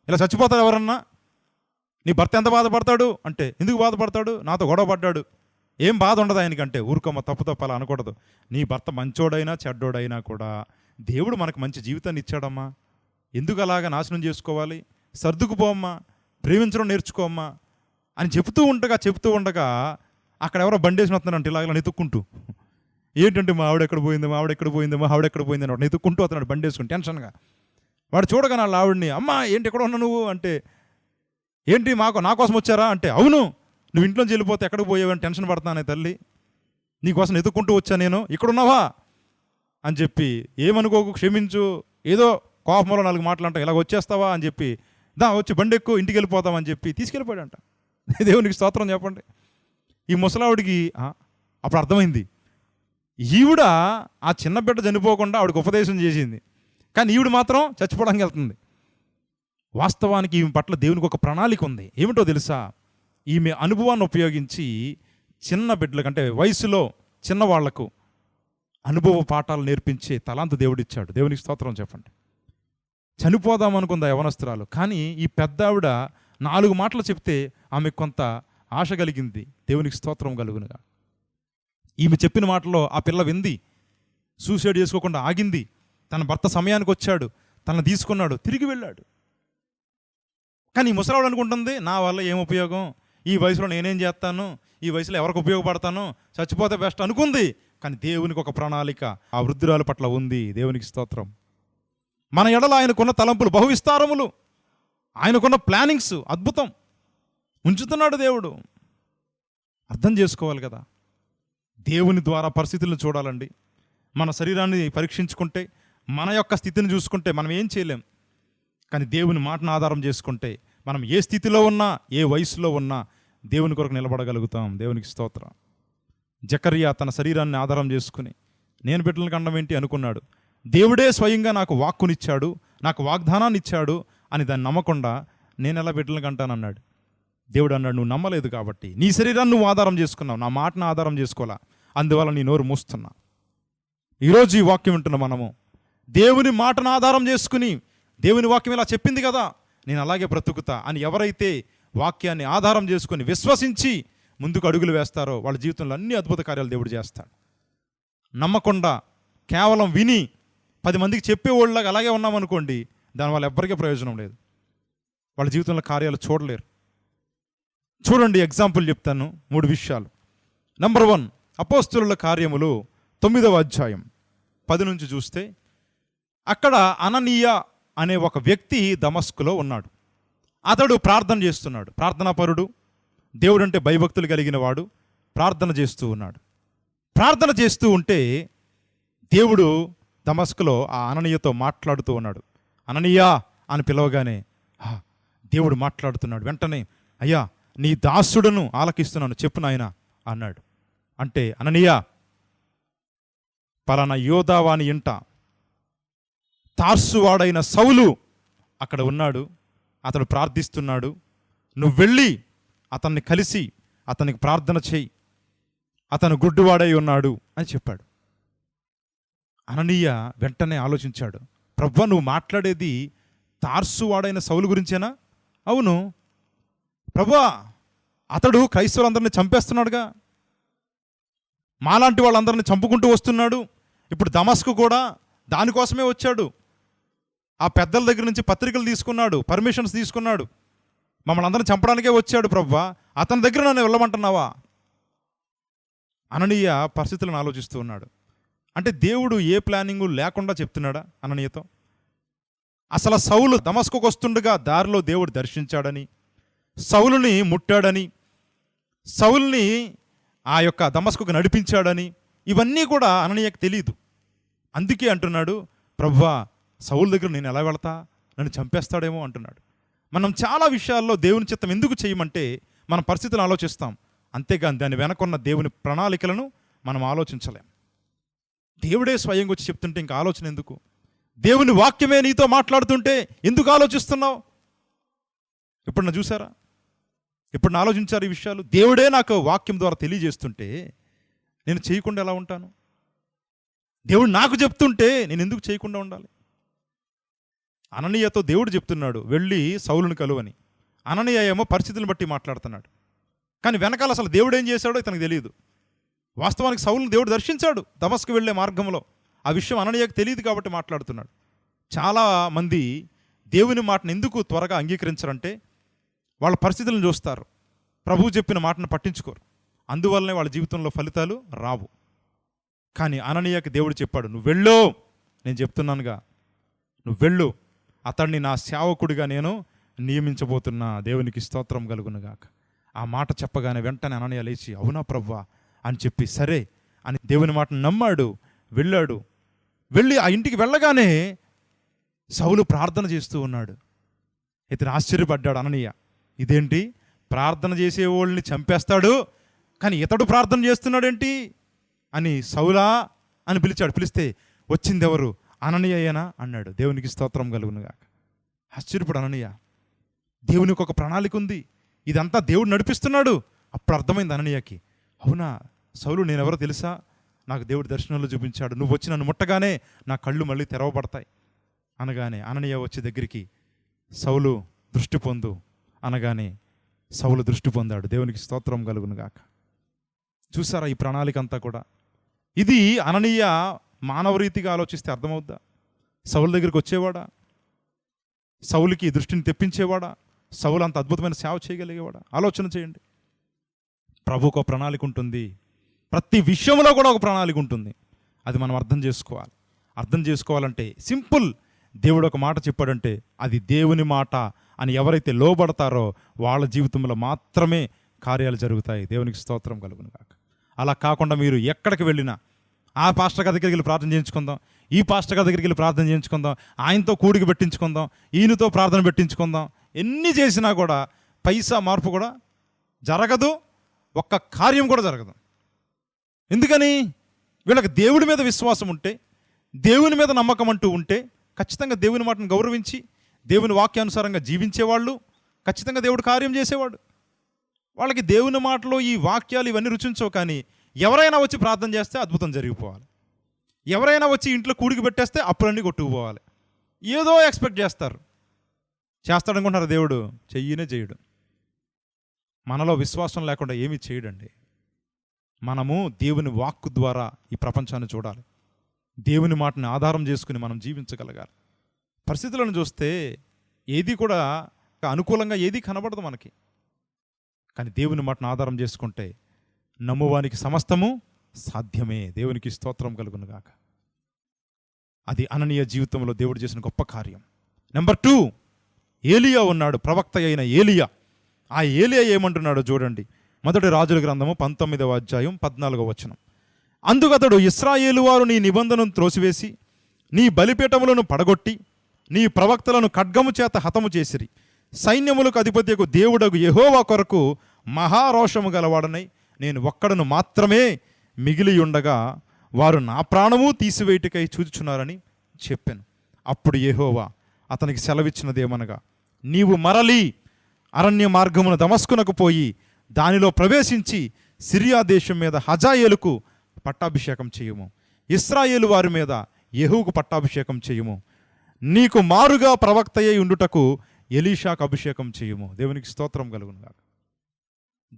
ఇలా చచ్చిపోతాడు ఎవరన్నా? నీ భర్త ఎంత బాధపడతాడు అంటే, ఎందుకు బాధపడతాడు, నాతో గొడవ పడ్డాడు, ఏం బాధ ఉండదు ఆయనకంటే. ఊరుకోమ్మ, తప్పు అలా అనకూడదు. నీ భర్త మంచోడైనా చెడ్డోడైనా కూడా దేవుడు మనకు మంచి జీవితాన్ని ఇచ్చాడమ్మా, ఎందుకు అలాగా నాశనం చేసుకోవాలి? సర్దుకుపోమ్మా, ప్రేమించడం నేర్చుకోమ్మా అని చెప్తూ ఉండగా అక్కడ ఎవరో బండేసి వస్తున్నాడంటే ఇలాగ నెతుక్కుంటూ, ఏంటంటే మా ఆవిడ ఎక్కడ పోయింది, మా ఆవిడ ఎక్కడ పోయింది, మా ఆవిడ ఎక్కడ పోయింది అని వాడు నెతుక్కుంటూ వస్తున్నాడు బండేసుకుని టెన్షన్గా. వాడు చూడగానే వాళ్ళ ఆవిడని, అమ్మా ఏంటి ఎక్కడ ఉన్నావు నువ్వు అంటే, ఏంటి నా కోసం వచ్చారా అంటే, అవును, నువ్వు ఇంట్లోంచి వెళ్ళిపోతే ఎక్కడికి పోయావని టెన్షన్ పడుతున్నానే తల్లి, నీకోసం ఎత్తుక్కుంటూ వచ్చా నేను, ఇక్కడున్నావా అని చెప్పి, ఏమనుకోకు క్షమించు, ఏదో కోపంలో 4 మాటలు అంటాం, ఇలాగ వచ్చేస్తావా అని చెప్పి, వచ్చి బండి ఎక్కువ ఇంటికి వెళ్ళిపోతామని చెప్పి తీసుకెళ్ళిపోయాడంట. దేవునికి స్తోత్రం చెప్పండి. ఈ ముసలావిడికి అప్పుడు అర్థమైంది, ఈవిడ ఆ చిన్న బిడ్డ చనిపోకుండా ఆవిడకి ఉపదేశం చేసింది, కానీ ఈవిడ మాత్రం చచ్చిపోవడానికి వెళ్తుంది. వాస్తవానికి ఈమె పట్ల దేవునికి ఒక ప్రణాళిక ఉంది. ఏమిటో తెలుసా? ఈమె అనుభవాన్ని ఉపయోగించి చిన్న బిడ్డలకు, అంటే వయసులో చిన్నవాళ్లకు అనుభవ పాఠాలు నేర్పించే తలాంతు దేవుడిచ్చాడు. దేవునికి స్తోత్రం చెప్పండి. చనిపోదాం అనుకుంది ఆ యవనస్తురాలు, కానీ ఈ పెద్ద ఆవిడ 4 మాటలు చెప్తే ఆమెకు కొంత ఆశ కలిగింది. దేవునికి స్తోత్రం కలుగునుగా. ఈమె చెప్పిన మాటలో ఆ పిల్ల వింది, సూసైడ్ చేసుకోకుండా ఆగింది. తన భర్త సమయానికి వచ్చాడు, తనను తీసుకున్నాడు, తిరిగి వెళ్ళాడు. కానీ ఈ ముసలావిడ అనుకుంటుంది, నా వల్ల ఏం ఉపయోగం, ఈ వయసులో నేనేం చేస్తాను, ఈ వయసులో ఎవరికి ఉపయోగపడతాను, చచ్చిపోతే బెస్ట్ అనుకుంది. కానీ దేవునికి ఒక ప్రణాళిక ఆ వృద్ధురాలు పట్ల ఉంది. దేవునికి స్తోత్రం. మన ఎడల ఆయనకున్న తలంపులు బహువిస్తారములు, ఆయనకున్న ప్లానింగ్స్ అద్భుతం ఉంచుతున్నాడు దేవుడు. అర్థం చేసుకోవాలి కదా. దేవుని ద్వారా పరిస్థితులను చూడాలండి. మన శరీరాన్ని పరీక్షించుకుంటే, మన యొక్క స్థితిని చూసుకుంటే మనం ఏం చేయలేం. కానీ దేవుని మాటను ఆధారం చేసుకుంటే మనం ఏ స్థితిలో ఉన్నా, ఏ వయసులో ఉన్నా దేవుని కొరకు నిలబడగలుగుతాం. దేవునికి స్తోత్రం. జకర్యా తన శరీరాన్ని ఆధారం చేసుకుని నేను బిడ్డలను కండం ఏంటి అనుకున్నాడు. దేవుడే స్వయంగా నాకు వాక్కునిచ్చాడు, నాకు వాగ్దానాన్ని ఇచ్చాడు అని దాన్ని నమ్మకుండా నేను ఎలా బిడ్డలను కంటానన్నాడు. దేవుడు అన్నాడు, నువ్వు నమ్మలేదు కాబట్టి, నీ శరీరాన్ని నువ్వు ఆధారం చేసుకున్నావు, నా మాటను ఆధారం చేసుకోవాలా, అందువల్ల నీ నోరు మూస్తున్నా. ఈరోజు ఈ వాక్యం వింటున్న మనము దేవుని మాటను ఆధారం చేసుకుని, దేవుని వాక్యం ఇలా చెప్పింది కదా, నేను అలాగే బ్రతుకుతా అని ఎవరైతే వాక్యాన్ని ఆధారం చేసుకుని విశ్వసించి ముందుకు అడుగులు వేస్తారో వాళ్ళ జీవితంలో అన్ని అద్భుత కార్యాలు దేవుడు చేస్తాడు. నమ్మకుండా కేవలం విని 10 మందికి చెప్పేవాళ్ళగా అలాగే ఉన్నామనుకోండి, దానివల్ల ఎవ్వరికీ ప్రయోజనం లేదు. వాళ్ళ జీవితంలో కార్యాలు చూడలేరు. చూడండి, ఎగ్జాంపుల్ చెప్తాను 3 విషయాలు. నంబర్ 1, అపోస్తలుల కార్యములు 9వ అధ్యాయం 10 నుంచి చూస్తే, అక్కడ అననీయ అనే ఒక వ్యక్తి దమస్కులో ఉన్నాడు. అతడు ప్రార్థన చేస్తున్నాడు, ప్రార్థనాపరుడు, దేవుడంటే భయభక్తులు కలిగిన వాడు. ప్రార్థన చేస్తూ ఉన్నాడు. ప్రార్థన చేస్తూ ఉంటే దేవుడు దమస్కులో ఆ అననీయతో మాట్లాడుతూ ఉన్నాడు. అననీయ అని పిలవగానే దేవుడు మాట్లాడుతున్నాడు. వెంటనే, అయ్యా నీ దాసుడును ఆలకిస్తున్నాను, చెప్పు నాయనా అన్నాడు. అంటే, అననీయ, పలానా యోదావాని ఇంట తార్సువాడైన సౌలు అక్కడ ఉన్నాడు, అతడు ప్రార్థిస్తున్నాడు, నువ్వు వెళ్ళి అతన్ని కలిసి అతనికి ప్రార్థన చేయి, అతను గుడ్డివాడై ఉన్నాడు అని చెప్పాడు. అననీయ వెంటనే ఆలోచించాడు, ప్రభువా నువ్వు మాట్లాడేది తార్సువాడైన సౌలు గురించేనా? అవును ప్రభువా, అతడు క్రైస్తవులందరినీ చంపేస్తున్నాడుగా, మాలాంటి వాళ్ళందరినీ చంపుకుంటూ వస్తున్నాడు. ఇప్పుడు దమస్కు కూడా దానికోసమే వచ్చాడు. ఆ పెద్దల దగ్గర నుంచి పత్రికలు తీసుకున్నాడు, పర్మిషన్స్ తీసుకున్నాడు, మమ్మల్ని అందరిని చంపడానికే వచ్చాడు ప్రభువా, అతని దగ్గర నన్ను వెళ్ళమంటున్నావా? అననీయ పరిస్థితులను ఆలోచిస్తూ ఉన్నాడు. అంటే దేవుడు ఏ ప్లానింగు లేకుండా చెప్తున్నాడా అననీయతో? అసలు సౌలు దమస్కుకు వస్తుండగా దారిలో దేవుడు దర్శించాడని, సౌలుని ముట్టాడని, సౌలుని ఆ యొక్క దమస్కుకు నడిపించాడని, ఇవన్నీ కూడా అననీయకు తెలియదు. అందుకే అంటున్నాడు, ప్రభువా సౌలు దగ్గర నేను ఎలా వెళతా, నన్ను చంపేస్తాడేమో అంటున్నాడు. మనం చాలా విషయాల్లో దేవుని చిత్తం ఎందుకు చేయమంటే మన పరిస్థితులను ఆలోచిస్తాం, అంతేగాని దాని వెనకున్న దేవుని ప్రణాళికలను మనం ఆలోచించలేం. దేవుడే స్వయంగా వచ్చి చెప్తుంటే ఇంకా ఆలోచన ఎందుకు? దేవుని వాక్యమే నీతో మాట్లాడుతుంటే ఎందుకు ఆలోచిస్తున్నావు? ఇప్పుడు చూసారా, ఇప్పుడు ఆలోచించారు ఈ విషయాలు. దేవుడే నాకు వాక్యం ద్వారా తెలియజేస్తుంటే నేను చేయకుండా ఎలా ఉంటాను? దేవుడు నాకు చెప్తుంటే నేను ఎందుకు చేయకుండా ఉండాలి? అననీయతో దేవుడు చెప్తున్నాడు, వెళ్ళి సౌలుని కలువని. అననీయ ఏమో పరిస్థితులను బట్టి మాట్లాడుతున్నాడు. కానీ వెనకాల అసలు దేవుడు ఏం చేశాడో ఇతనికి తెలియదు. వాస్తవానికి సౌలుని దేవుడు దర్శించాడు దమస్కు వెళ్ళే మార్గంలో. ఆ విషయం అననీయకు తెలియదు కాబట్టి మాట్లాడుతున్నాడు. చాలామంది దేవుని మాటను ఎందుకు త్వరగా అంగీకరించరంటే వాళ్ళ పరిస్థితులను చూస్తారు, ప్రభువు చెప్పిన మాటను పట్టించుకోరు. అందువల్లనే వాళ్ళ జీవితంలో ఫలితాలు రావు. కానీ అననీయకి దేవుడు చెప్పాడు, నువ్వు వెళ్ళు, నేను చెప్తున్నానుగా, నువ్వు వెళ్ళు, అతన్ని నా సేవకుడిగా నేను నియమించబోతున్నా. దేవునికి స్తోత్రం కలుగునుగాక. ఆ మాట చెప్పగానే వెంటనే అననీయ లేచి, అవునా ప్రభువా అని చెప్పి సరే అని దేవుని మాటను నమ్మాడు, వెళ్ళాడు. వెళ్ళి ఆ ఇంటికి వెళ్ళగానే సౌలు ప్రార్థన చేస్తూ ఉన్నాడు. ఇతను ఆశ్చర్యపడ్డాడు అననీయ, ఇదేంటి ప్రార్థన చేసేవాళ్ళని చంపేస్తాడు, కానీ ఇతడు ప్రార్థన చేస్తున్నాడేంటి అని సౌలా అని పిలిచాడు. పిలిస్తే వచ్చింది ఎవరు? అననీయేనా అన్నాడు. దేవునికి స్తోత్రం కలుగునుగాక. ఆశ్చర్యపడు అననీయ. దేవునికి ఒక ప్రణాళిక ఉంది. ఇదంతా దేవుడు నడిపిస్తున్నాడు. అప్పుడు అర్థమైంది అననీయకి, అవునా సౌలు నేనెవరో తెలుసా, నాకు దేవుడు దర్శనంలో చూపించాడు, నువ్వు వచ్చి నన్ను ముట్టగానే నా కళ్ళు మళ్ళీ తెరవబడతాయి అనగానే అననీయ వచ్చి దగ్గరికి సౌలు దృష్టి పొందు అనగానే సౌలు దృష్టి పొందాడు. దేవునికి స్తోత్రం కలుగును గాక. చూసారా ఈ ప్రణాళిక అంతా కూడా? ఇది అననీయ మానవ రీతిగా ఆలోచిస్తే అర్థమవుద్దా? సౌలు దగ్గరికి వచ్చేవాడా? సౌలుకి దృష్టిని తెప్పించేవాడా? సౌలు అంత అద్భుతమైన సేవ చేయగలిగేవాడా? ఆలోచన చేయండి. ప్రభువుకు ఒక ప్రణాళిక ఉంటుంది. ప్రతి విషయంలో కూడా ఒక ప్రణాళిక ఉంటుంది. అది మనం అర్థం చేసుకోవాలి. అర్థం చేసుకోవాలంటే సింపుల్. దేవుడు ఒక మాట చెప్పాడంటే అది దేవుని మాట అని ఎవరైతే లోబడతారో వాళ్ళ జీవితంలో మాత్రమే కార్యాలు జరుగుతాయి. దేవునికి స్తోత్రం కలుగును గాక. అలా కాకుండా మీరు ఎక్కడికి వెళ్ళినా ఆ పాస్టర్ గారి దగ్గరికి వెళ్ళి ప్రార్థన చేయించుకుందాం, ఈ పాస్టర్ గారి దగ్గరికి వెళ్ళి ప్రార్థన చేయించుకుందాం, ఆయనతో కూడికి పెట్టించుకుందాం, ఈయనతో ప్రార్థన పెట్టించుకుందాం, ఎన్ని చేసినా కూడా పైసా మార్పు కూడా జరగదు, ఒక్క కార్యం కూడా జరగదు. ఎందుకని? వీళ్ళకి దేవుడి మీద విశ్వాసం ఉంటే, దేవుని మీద నమ్మకం అంటూ ఉంటే ఖచ్చితంగా దేవుని మాటను గౌరవించి దేవుని వాక్యానుసారంగా జీవించేవాళ్ళు ఖచ్చితంగా దేవుడు కార్యం చేసేవాడు. వాళ్ళకి దేవుని మాటలో ఈ వాక్యాలు ఇవన్నీ రుచించవు. కానీ ఎవరైనా వచ్చి ప్రార్థన చేస్తే అద్భుతం జరిగిపోవాలి. ఎవరైనా వచ్చి ఇంట్లో కూడికి పెట్టేస్తే అప్పులన్నీ కొట్టుకుపోవాలి. ఏదో ఎక్స్పెక్ట్ చేస్తారు. చేస్తాడనుకుంటున్నారు. దేవుడు చెయ్యనే చేయడు. మనలో విశ్వాసం లేకుండా ఏమీ చేయడండి. మనము దేవుని వాక్కు ద్వారా ఈ ప్రపంచాన్ని చూడాలి. దేవుని మాటని ఆధారం చేసుకుని మనం జీవించగలగాలి. పరిస్థితులను చూస్తే ఏది కూడా అనుకూలంగా ఏది కనబడదు మనకి. కానీ దేవుని మాటను ఆధారం చేసుకుంటే నమ్మువానికి సమస్తము సాధ్యమే. దేవునికి స్తోత్రం కలుగును గాక. అది అననీయ జీవితంలో దేవుడు చేసిన గొప్ప కార్యం. నెంబర్ 2, ఏలియా ఉన్నాడు, ప్రవక్త అయిన ఏలియా. ఆ ఏలియా ఏమంటున్నాడో చూడండి. మొదటి రాజుల గ్రంథము 19వ అధ్యాయం 14వ వచనం. అందుకతడు ఇశ్రాయేలు వారు నీ నిబంధనను త్రోసివేసి నీ బలిపీఠములను పడగొట్టి నీ ప్రవక్తలను ఖడ్గము చేత హతము చేసిరి. సైన్యములకు అధిపతియకు దేవుడగు యెహోవా కొరకు మహారోషము గలవాడనై నేను ఒక్కడను మాత్రమే మిగిలి ఉండగా వారు నా ప్రాణము తీసివేయుటకై చూచుచున్నారని చెప్పాను. అప్పుడు యెహోవా అతనికి సెలవిచ్చినదేమనగా, నీవు మరలి అరణ్య మార్గమున దమస్కునకు పోయి దానిలో ప్రవేశించి సిరియా దేశం మీద హజాయేలుకు పట్టాభిషేకం చేయుము, ఇశ్రాయేలు వారి మీద యెహూకు పట్టాభిషేకం చేయుము, నీకు మారుగా ప్రవక్త అయి ఉండుటకు ఎలీషాకు అభిషేకం చేయుము. దేవునికి స్తోత్రం కలుగును గాక.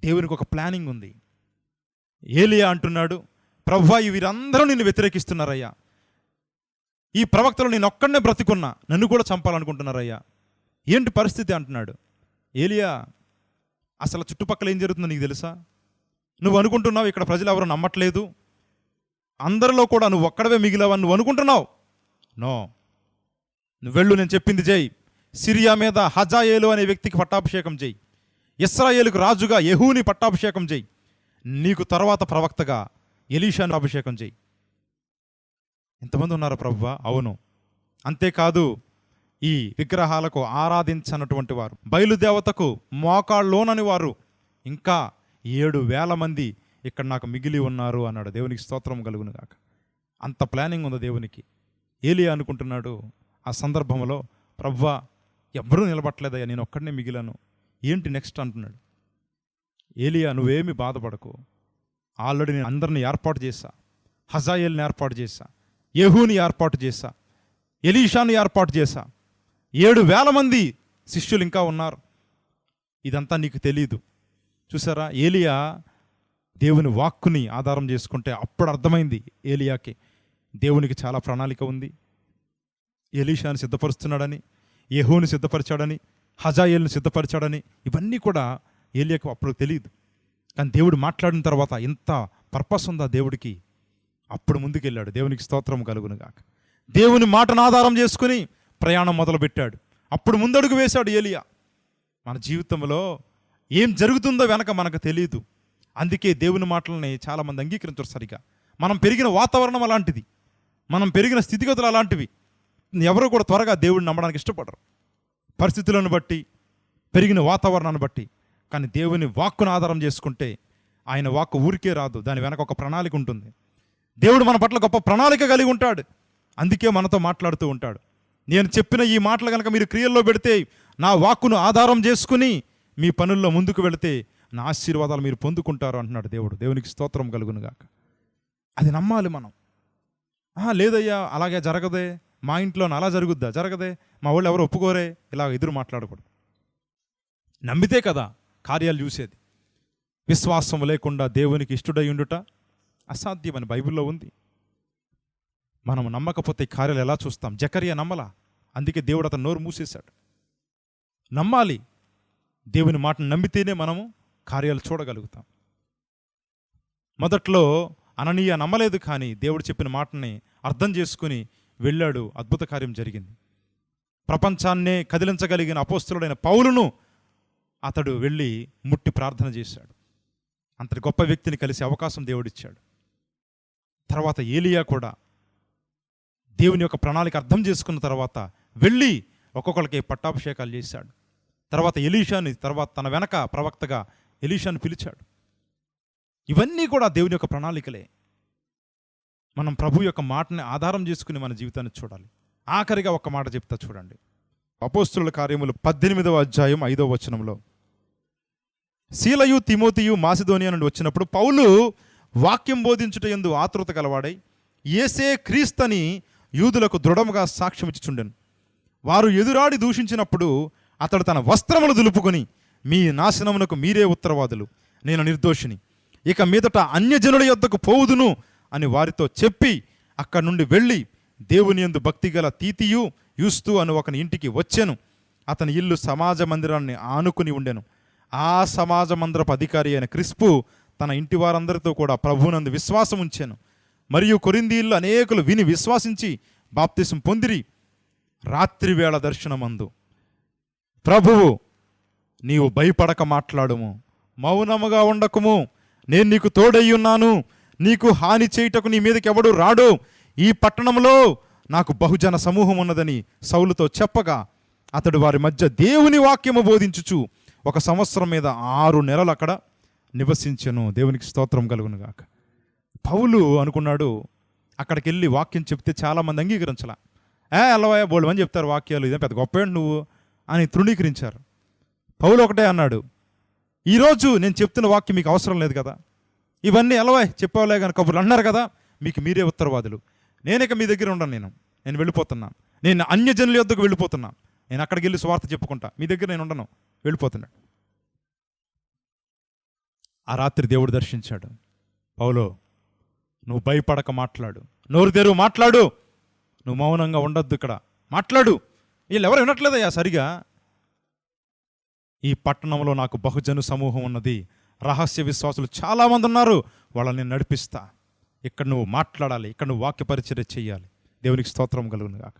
దేవునికి ఒక ప్లానింగ్ ఉంది. ఏలియా అంటున్నాడు, ప్రభువా వీరందరూ నిన్ను వ్యతిరేకిస్తున్నారయ్యా, ఈ ప్రవక్తలు నేను ఒక్కడనే బ్రతికున్నా, నన్ను కూడా చంపాలనుకుంటున్నారయ్యా, ఏంటి పరిస్థితి అంటున్నాడు. ఏలియా, అసలు చుట్టుపక్కల ఏం జరుగుతుందో నీకు తెలుసా? నువ్వు అనుకుంటున్నావు ఇక్కడ ప్రజలు ఎవరు నమ్మట్లేదు, అందరిలో కూడా నువ్వు ఒక్కడవే మిగిలావని నువ్వు అనుకుంటున్నావు. నో, నువ్వు వెళ్ళు, నేను చెప్పింది చేయి. సిరియా మీద హజాయేలు అనే వ్యక్తికి పట్టాభిషేకం చేయి, ఇశ్రాయేలుకు రాజుగా యెహూని పట్టాభిషేకం చేయి, నీకు తర్వాత ప్రవక్తగా ఎలీషాను అభిషేకం చేయి. ఎంతమంది ఉన్నారు ప్రభువా? అవును. అంతేకాదు, ఈ విగ్రహాలకు ఆరాధించనటువంటి వారు, బయలుదేవతకు మోకాళ్ళలోనని వారు ఇంకా 7,000 మంది ఇక్కడ నాకు మిగిలి ఉన్నారు అన్నాడు. దేవునికి స్తోత్రం కలుగును గాక. అంత ప్లానింగ్ ఉంది దేవునికి. ఏలియా అనుకుంటున్నాడు ఆ సందర్భంలో, ప్రభువా ఎవ్వరూ నిలబట్టలేదయ్యా, నేను ఒక్కడనే మిగిలాను, ఏంటి నెక్స్ట్ అంటున్నాడు. ఏలియా, నువ్వేమి బాధపడకు, ఆల్రెడీ నేను అందరిని ఏర్పాటు చేశా, హజాయేల్ని ఏర్పాటు చేశా, యెహూని ఏర్పాటు చేశా, ఎలీషాను ఏర్పాటు చేశా, 7,000 మంది శిష్యులు ఇంకా ఉన్నారు, ఇదంతా నీకు తెలీదు. చూసారా, ఏలియా దేవుని వాక్కుని ఆధారం చేసుకుంటే అప్పుడు అర్థమైంది ఏలియాకి దేవునికి చాలా ప్రణాళిక ఉంది. ఎలీషాను సిద్ధపరుస్తున్నాడని, యెహూని సిద్ధపరిచాడని, హజాయేల్ని సిద్ధపరిచాడని, ఇవన్నీ కూడా ఏలియాకు అప్పుడు తెలియదు. కానీ దేవుడు మాట్లాడిన తర్వాత ఇంత పర్పస్ ఉందా దేవుడికి, అప్పుడు ముందుకెళ్ళాడు. దేవునికి స్తోత్రం కలుగును గాక. దేవుని మాటను ఆధారం చేసుకుని ప్రయాణం మొదలుపెట్టాడు. అప్పుడు ముందడుగు వేశాడు ఏలియా. మన జీవితంలో ఏం జరుగుతుందో వెనక మనకు తెలియదు. అందుకే దేవుని మాటలని చాలామంది అంగీకరించరు సరిగా. మనం పెరిగిన వాతావరణం అలాంటిది, మనం పెరిగిన స్థితిగతులు అలాంటివి. ఎవరు కూడా త్వరగా దేవుడిని నమ్మడానికి ఇష్టపడరు, పరిస్థితులను బట్టి, పెరిగిన వాతావరణాన్ని బట్టి. కానీ దేవుని వాక్కును ఆధారం చేసుకుంటే ఆయన వాక్కు ఊరికే రాదు, దాని వెనక ఒక ప్రణాళిక ఉంటుంది. దేవుడు మన పట్ల గొప్ప ప్రణాళిక కలిగి ఉంటాడు. అందుకే మనతో మాట్లాడుతూ ఉంటాడు. నేను చెప్పిన ఈ మాటలు కనుక మీరు క్రియల్లో పెడితే, నా వాక్కును ఆధారం చేసుకుని మీ పనుల్లో ముందుకు వెళితే నా ఆశీర్వాదాలు మీరు పొందుకుంటారు అంటున్నాడు దేవుడు. దేవునికి స్తోత్రం కలుగునుగాక. అది నమ్మాలి మనం. లేదయ్యా అలాగే జరగదే, మా ఇంట్లో అలా జరుగుద్దా, జరగదే, మా వాళ్ళు ఎవరు ఒప్పుకోరే, ఇలా ఎదురు మాట్లాడకూడదు. నమ్మితే కదా కార్యాలు చూసేది. విశ్వాసం లేకుండా దేవునికి ఇష్టడై ఉండుట అసాధ్యమని బైబిల్లో ఉంది. మనం నమ్మకపోతే కార్యాలు ఎలా చూస్తాం? జకర్యా నమ్మలా, అందుకే దేవుడు అతను నోరు మూసేశాడు. నమ్మాలి. దేవుని మాటను నమ్మితేనే మనము కార్యాలు చూడగలుగుతాం. మొదట్లో అననీయ నమ్మలేదు, కానీ దేవుడు చెప్పిన మాటని అర్థం చేసుకుని వెళ్ళాడు. అద్భుత కార్యం జరిగింది. ప్రపంచాన్నే కదిలించగలిగిన అపోస్తలుడైన పౌలును అతడు వెళ్ళి ముట్టి ప్రార్థన చేశాడు. అంతటి గొప్ప వ్యక్తిని కలిసే అవకాశం దేవుడిచ్చాడు. తర్వాత ఏలియా కూడా దేవుని యొక్క ప్రణాళిక అర్థం చేసుకున్న తర్వాత వెళ్ళి ఒక్కొక్కరికి పట్టాభిషేకాలు చేశాడు. తర్వాత ఎలీషాని, తర్వాత తన వెనక ప్రవక్తగా ఎలీషాను పిలిచాడు. ఇవన్నీ కూడా దేవుని యొక్క ప్రణాళికలే. మనం ప్రభు యొక్క మాటని ఆధారం చేసుకుని మన జీవితాన్ని చూడాలి. ఆఖరిగా ఒక మాట చెప్తా చూడండి. అపోస్తలుల కార్యములు 18వ అధ్యాయం 5వ వచనంలో, సీలయు తిమోతియు మాసిదోనియా నుండి వచ్చినప్పుడు పౌలు వాక్యం బోధించుట యందు ఆతృత గలవాడై యేసే క్రీస్తని యూదులకు దృఢముగా సాక్ష్యం ఇచ్చుచుండెను. వారు ఎదురాడి దూషించినప్పుడు అతడు తన వస్త్రములు దులుపుకొని, మీ నాశనమునకు మీరే ఉత్తరవాదులు, నేను నిర్దోషిని, ఇక మీదట అన్యజనుల యొద్దకు పోవుదును అని వారితో చెప్పి అక్కడి నుండి వెళ్ళి దేవుని యందు భక్తిగల తీతియు యూస్తు అను ఒకని ఇంటికి వచ్చెను. అతని ఇల్లు సమాజ మందిరాన్ని ఆనుకుని ఉండెను. ఆ సమాజ మందిరపు అధికారి అయిన క్రిస్పు తన ఇంటి వారందరితో కూడా ప్రభువునందు విశ్వాసం ఉంచాను. మరియు కొరింథీయుల్లో అనేకులు విని విశ్వాసించి బాప్తిసం పొందిరి. రాత్రివేళ దర్శనమందు ప్రభువు, నీవు భయపడక మాట్లాడుము, మౌనముగా ఉండకుము, నేను నీకు తోడయ్యున్నాను, నీకు హాని చేయుటకు నీ మీదకి ఎవడు రాడు, ఈ పట్టణంలో నాకు బహుజన సమూహం ఉన్నదని సౌలుతో చెప్పగా అతడు వారి మధ్య దేవుని వాక్యము బోధించుచు 1 సంవత్సరం మీద 6 నెలలు అక్కడ నివసించెను. దేవునికి స్తోత్రం కలుగును గాక. పౌలు అనుకున్నాడు, అక్కడికి వెళ్ళి వాక్యం చెప్తే చాలామంది అంగీకరించలా. అల్లవయ్య బోల్డ్ మంది చెప్తారు వాక్యాలు, ఇదే పెద్ద గొప్ప నువ్వు అని తృణీకరించారు. పౌలు ఒకటే అన్నాడు, ఈరోజు నేను చెప్తున్న వాక్యం మీకు అవసరం లేదు కదా, ఇవన్నీ ఎలవాయ్ చెప్పావులే కానీ కబుర్లు అన్నారు కదా, మీకు మీరే ఉత్తరవాదులు, నేనిక మీ దగ్గర ఉండను, నేను వెళ్ళిపోతున్నాను, నేను అన్యజనుల యొద్దకు వెళ్ళిపోతున్నాను, నేను అక్కడికి వెళ్ళి స్వార్థ చెప్పుకుంటా, మీ దగ్గర నేను ఉండను, వెళ్ళిపోతున్నాడు. ఆ రాత్రి దేవుడు దర్శించాడు. పౌలో, నువ్వు భయపడక మాట్లాడు, నోరు తెరువు మాట్లాడు, నువ్వు మౌనంగా ఉండొద్దు, ఇక్కడ మాట్లాడు. వీళ్ళు ఎవరు వినట్లేదయ్యా సరిగా, ఈ పట్టణంలో నాకు బహుజన సమూహం ఉన్నది, రహస్య విశ్వాసులు చాలామంది ఉన్నారు, వాళ్ళని నేను నడిపిస్తా, ఇక్కడ నువ్వు మాట్లాడాలి, ఇక్కడ నువ్వు వాక్య పరిచర్య చేయాలి. దేవునికి స్తోత్రం కలుగును గాక.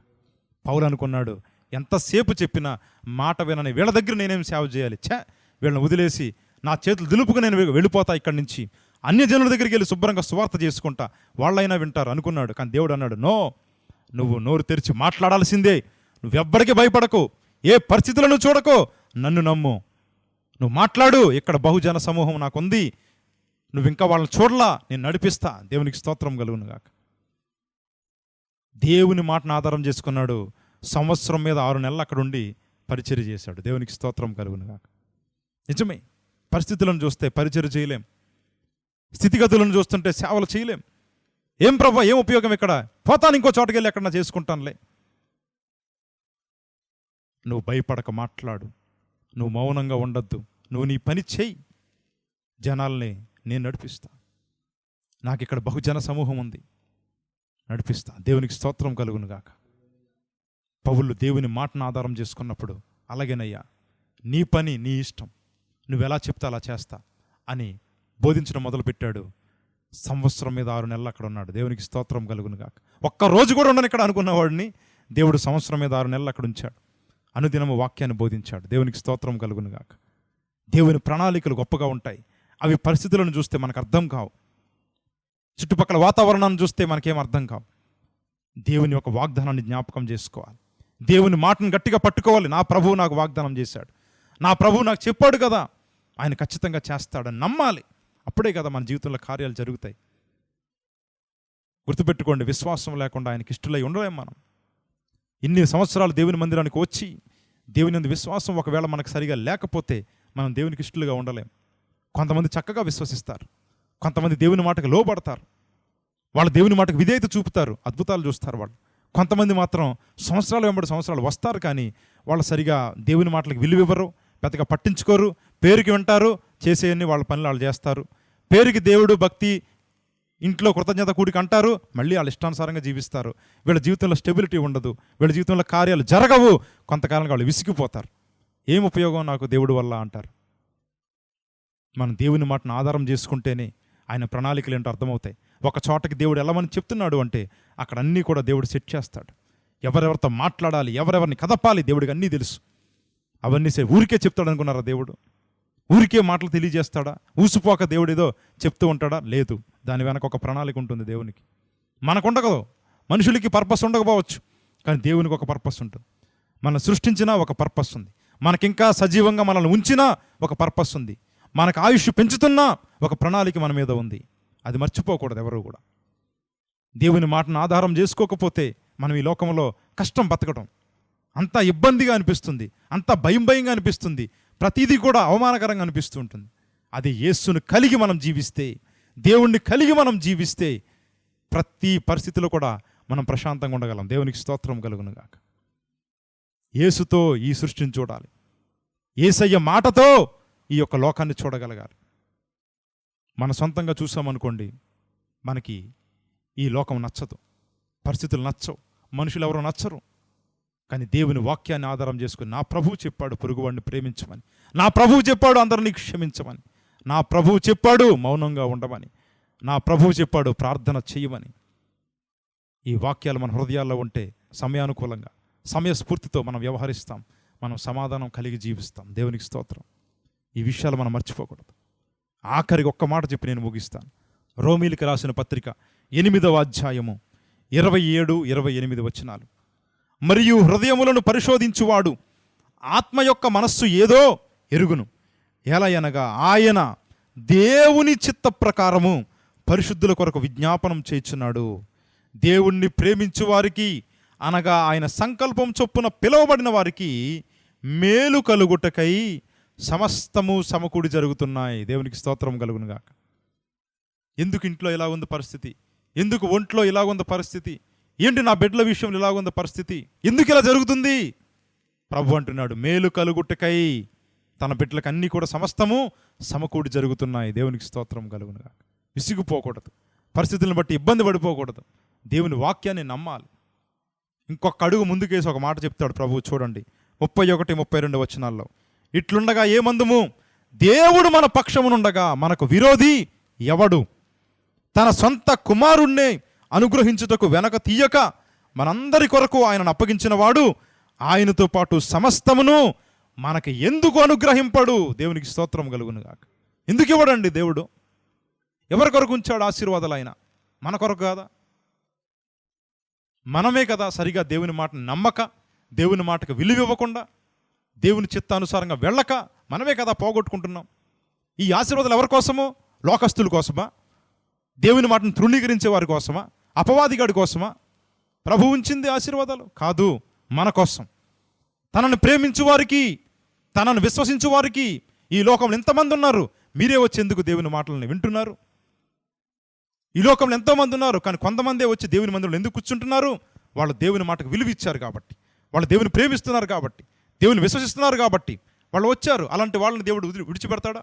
పౌలు అనుకున్నాడు, ఎంతసేపు చెప్పినా మాట వినని వీళ్ళ దగ్గర నేనేం సేవ చేయాలి, వీళ్ళని వదిలేసి నా చేతులు దులుపుకు నేను వెళ్ళిపోతా ఇక్కడి నుంచి, అన్యజనుల దగ్గరికి వెళ్ళి శుభ్రంగా సువార్త చేసుకుంటా, వాళ్ళైనా వింటారు అనుకున్నాడు. కానీ దేవుడు అన్నాడు, నో, నువ్వు నోరు తెరిచి మాట్లాడాల్సిందే, నువ్వెవ్వడికి భయపడకు, ఏ పరిస్థితులను చూడకో, నన్ను నమ్ము, నువ్వు మాట్లాడు, ఇక్కడ బహుజన సమూహం నాకుంది, నువ్వు ఇంకా వాళ్ళని చూడలా, నేను నడిపిస్తా. దేవునికి స్తోత్రం కలుగును గాక. దేవుని మాటను ఆధారం చేసుకున్నాడు. 1 సంవత్సరం మీద 6 నెలలు అక్కడ ఉండి పరిచర్య చేశాడు. దేవునికి స్తోత్రం కలుగును గాక. నిజమే, పరిస్థితులను చూస్తే పరిచర్య చేయలేం, స్థితిగతులను చూస్తుంటే సేవలు చేయలేం. ఏం ప్రభా, ఏం ఉపయోగం, ఇక్కడ పోతాను, ఇంకో చోటకి వెళ్ళి ఎక్కడ చేసుకుంటానులే. నువ్వు భయపడక మాట్లాడు, నువ్వు మౌనంగా ఉండొద్దు, నువ్వు నీ పని చేయి, జనాల్ని నేను నడిపిస్తా, నాకు ఇక్కడ బహుజన సమూహం ఉంది, నడిపిస్తా. దేవునికి స్తోత్రం కలుగును గాక. పౌలు దేవుని మాటను ఆధారం చేసుకున్నప్పుడు, అలాగేనయ్యా, నీ పని నీ ఇష్టం, నువ్వెలా చెప్తా అలా చేస్తా అని బోధించడం మొదలుపెట్టాడు. 1 సంవత్సరం మీద 6 నెలలు అక్కడ ఉన్నాడు. దేవునికి స్తోత్రం కలుగును గాక. ఒక్క రోజు కూడా ఉండను ఇక్కడ అనుకున్నవాడిని దేవుడు 1 సంవత్సరం మీద 6 నెలలు అక్కడ ఉంచాడు. అనుదినము వాక్యాన్ని బోధించాడు. దేవునికి స్తోత్రం కలుగును గాక. దేవుని ప్రణాళికలు గొప్పగా ఉంటాయి. అవి పరిస్థితులను చూస్తే మనకు అర్థం కావు, చుట్టుపక్కల వాతావరణాన్ని చూస్తే మనకేం అర్థం కావు. దేవుని యొక్క వాగ్దానాన్ని జ్ఞాపకం చేసుకోవాలి, దేవుని మాటను గట్టిగా పట్టుకోవాలి. నా ప్రభువు నాకు వాగ్దానం చేశాడు, నా ప్రభువు నాకు చెప్పాడు కదా, ఆయన ఖచ్చితంగా చేస్తాడని నమ్మాలి. అప్పుడే కదా మన జీవితంలో కార్యాలు జరుగుతాయి. గుర్తుపెట్టుకోండి, విశ్వాసం లేకుండా ఆయనకి ఇష్టలై ఉండలేం మనం. ఇన్ని సంవత్సరాలు దేవుని మందిరానికి వచ్చి దేవుని యందు విశ్వాసం ఒకవేళ మనకు సరిగా లేకపోతే మనం దేవునికి ఇష్టలుగా ఉండలేం. కొంతమంది చక్కగా విశ్వసిస్తారు, కొంతమంది దేవుని మాటకు లోబడతారు, వాళ్ళు దేవుని మాటకు విధేయత చూపుతారు, అద్భుతాలు చూస్తారు వాళ్ళు. కొంతమంది మాత్రం సంవత్సరాలు వెంబడి సంవత్సరాలు వస్తారు, కానీ వాళ్ళు సరిగా దేవుని మాటలకు విలువ ఇవ్వరు, పెద్దగా పట్టించుకోరు, పేరుకి వింటారు, చేసేయన్ని వాళ్ళ పనులు వాళ్ళు చేస్తారు. పేరుకి దేవుడు భక్తి ఇంట్లో కృతజ్ఞత కూడికి అంటారు, మళ్ళీ వాళ్ళ ఇష్టానుసారంగా జీవిస్తారు. వీళ్ళ జీవితంలో స్టెబిలిటీ ఉండదు, వీళ్ళ జీవితంలో కార్యాలు జరగవు. కొంతకాలంగా వాళ్ళు విసిగిపోతారు. ఏం ఉపయోగం నాకు దేవుడి వల్ల అంటారు. మనం దేవుని మాటను ఆధారం చేసుకుంటేనే ఆయన ప్రణాళికలు ఏంటో అర్థమవుతాయి. ఒక చోటకి దేవుడు వెళ్ళమని చెప్తున్నాడు అంటే అక్కడ అన్నీ కూడా దేవుడు సెట్ చేస్తాడు. ఎవరెవరితో మాట్లాడాలి, ఎవరెవరిని కదపాలి, దేవుడికి అన్నీ తెలుసు. అవన్నీ ఊరికే చెప్తాడు అనుకున్నారా దేవుడు? ఊరికే మాటలు తెలియజేస్తాడా? ఊసిపోక దేవుడు ఏదో చెప్తూ ఉంటాడా? లేదు. దాని వెనక ఒక ప్రణాళిక ఉంటుంది దేవునికి. మనకు ఉండదు, మనుషులకి పర్పస్ ఉండకపోవచ్చు, కానీ దేవునికి ఒక పర్పస్ ఉంటుంది. మనం సృష్టించినా ఒక పర్పస్ ఉంది, మనకింకా సజీవంగా మనల్ని ఉంచినా ఒక పర్పస్ ఉంది, మనకు ఆయుష్ పెంచుతున్నా ఒక ప్రణాళిక మన మీద ఉంది. అది మర్చిపోకూడదు ఎవరు కూడా. దేవుని మాటను ఆధారం చేసుకోకపోతే మనం ఈ లోకంలో కష్టం బతకడం అంతా ఇబ్బందిగా అనిపిస్తుంది, అంతా భయంగా అనిపిస్తుంది, ప్రతిదీ కూడా అవమానకరంగా అనిపిస్తూ ఉంటుంది. అది యేసును కలిగి మనం జీవిస్తే, దేవుణ్ణి కలిగి మనం జీవిస్తే ప్రతి పరిస్థితిలో కూడా మనం ప్రశాంతంగా ఉండగలం. దేవునికి స్తోత్రం కలుగునుగాక. యేసుతో ఈ సృష్టిని చూడాలి, యేసయ్య మాటతో ఈ యొక్క లోకాన్ని చూడగలగాలి. మన సొంతంగా చూసామనుకోండి, మనకి ఈ లోకం నచ్చదు, పరిస్థితులు నచ్చవు, మనుషులు ఎవరో నచ్చరు. కానీ దేవుని వాక్యాన్ని ఆధారం చేసుకుని, నా ప్రభువు చెప్పాడు పొరుగువాడిని ప్రేమించమని, నా ప్రభువు చెప్పాడు అందరినీ క్షమించమని, నా ప్రభువు చెప్పాడు మౌనంగా ఉండమని, నా ప్రభువు చెప్పాడు ప్రార్థన చేయమని. ఈ వాక్యాలు మన హృదయాల్లో ఉంటే సమయానుకూలంగా సమయస్ఫూర్తితో మనం వ్యవహరిస్తాం, మనం సమాధానం కలిగి జీవిస్తాం. దేవునికి స్తోత్రం. ఈ విషయాలు మనం మర్చిపోకూడదు. ఆఖరికి ఒక్క మాట చెప్పి నేను ముగిస్తాను. రోమీలికి రాసిన పత్రిక 8వ అధ్యాయము 27-28 వచనాలు. మరియు హృదయములను పరిశోధించువాడు ఆత్మ యొక్క మనస్సు ఏదో ఎరుగును, ఎలా అనగా ఆయన దేవుని చిత్త ప్రకారము పరిశుద్ధుల కొరకు విజ్ఞాపనం చేయుచున్నాడు. దేవుణ్ణి ప్రేమించు వారికి, అనగా ఆయన సంకల్పం చొప్పున పిలువబడిన వారికి మేలు కలుగుటకై సమస్తము సమకూడి జరుగుతున్నాయి. దేవునికి స్తోత్రం కలుగునుగాక. ఎందుకు ఇంట్లో ఇలా ఉంది పరిస్థితి? ఎందుకు ఒంట్లో ఇలా ఉంది పరిస్థితి? ఏంటి నా బిడ్డల విషయంలో ఇలా ఉంది పరిస్థితి? ఎందుకు ఇలా జరుగుతుంది? ప్రభు అంటున్నాడు, మేలు కలుగుటకై తన బిడ్డలకు అన్నీ కూడా సమస్తము సమకూడి జరుగుతున్నాయి. దేవునికి స్తోత్రం కలుగునుగాక. విసిగిపోకూడదు, పరిస్థితులను బట్టి ఇబ్బంది పడిపోకూడదు, దేవుని వాక్యాన్ని నమ్మాలి. ఇంకొక అడుగు ముందుకేసి ఒక మాట చెప్తాడు ప్రభువు. చూడండి 31-32 వచనాల్లో. ఇట్లుండగా ఏమందుము, దేవుడు మన పక్షమునుండగా మనకు విరోధి ఎవడు? తన సొంత కుమారుణ్ణే అనుగ్రహించుటకు వెనక తీయక మనందరి కొరకు ఆయనను అప్పగించిన వాడు ఆయనతో పాటు సమస్తమును మనకి ఎందుకు అనుగ్రహింపడు? దేవునికి స్తోత్రం కలుగునుగాక. ఎందుకు ఇవ్వడండి దేవుడు? ఎవరి కొరకు ఉంచాడు ఆశీర్వాదాలు? ఆయన మన కొరకు కాదా? మనమే కదా సరిగా దేవుని మాటను నమ్మక, దేవుని మాటకు విలువ ఇవ్వకుండా, దేవుని చిత్తానుసారంగా వెళ్ళక మనమే కదా పోగొట్టుకుంటున్నాం. ఈ ఆశీర్వాదాలు ఎవరి కోసమో? లోకస్తుల కోసమా? దేవుని మాటను తృణీకరించే వారి కోసమా? అపవాదిగాడి కోసమా ప్రభు ఉంచింది ఆశీర్వాదాలు? కాదు, మన కోసం. తనను ప్రేమించు వారికి, తనను విశ్వసించు వారికి ఈ లోకంలో ఎంతమంది ఉన్నారు? మీరే వచ్చేందుకు దేవుని మాటలను వింటున్నారు. ఈ లోకంలో ఎంతోమంది ఉన్నారు, కానీ కొంతమందే వచ్చి దేవుని మందిరంలో ఎందుకు కూర్చుంటున్నారు? వాళ్ళు దేవుని మాటకు విలువ ఇచ్చారు కాబట్టి, వాళ్ళు దేవుని ప్రేమిస్తున్నారు కాబట్టి, దేవుని విశ్వసిస్తున్నారు కాబట్టి వాళ్ళు వచ్చారు. అలాంటి వాళ్ళని దేవుడు విడిచిపెడతాడా?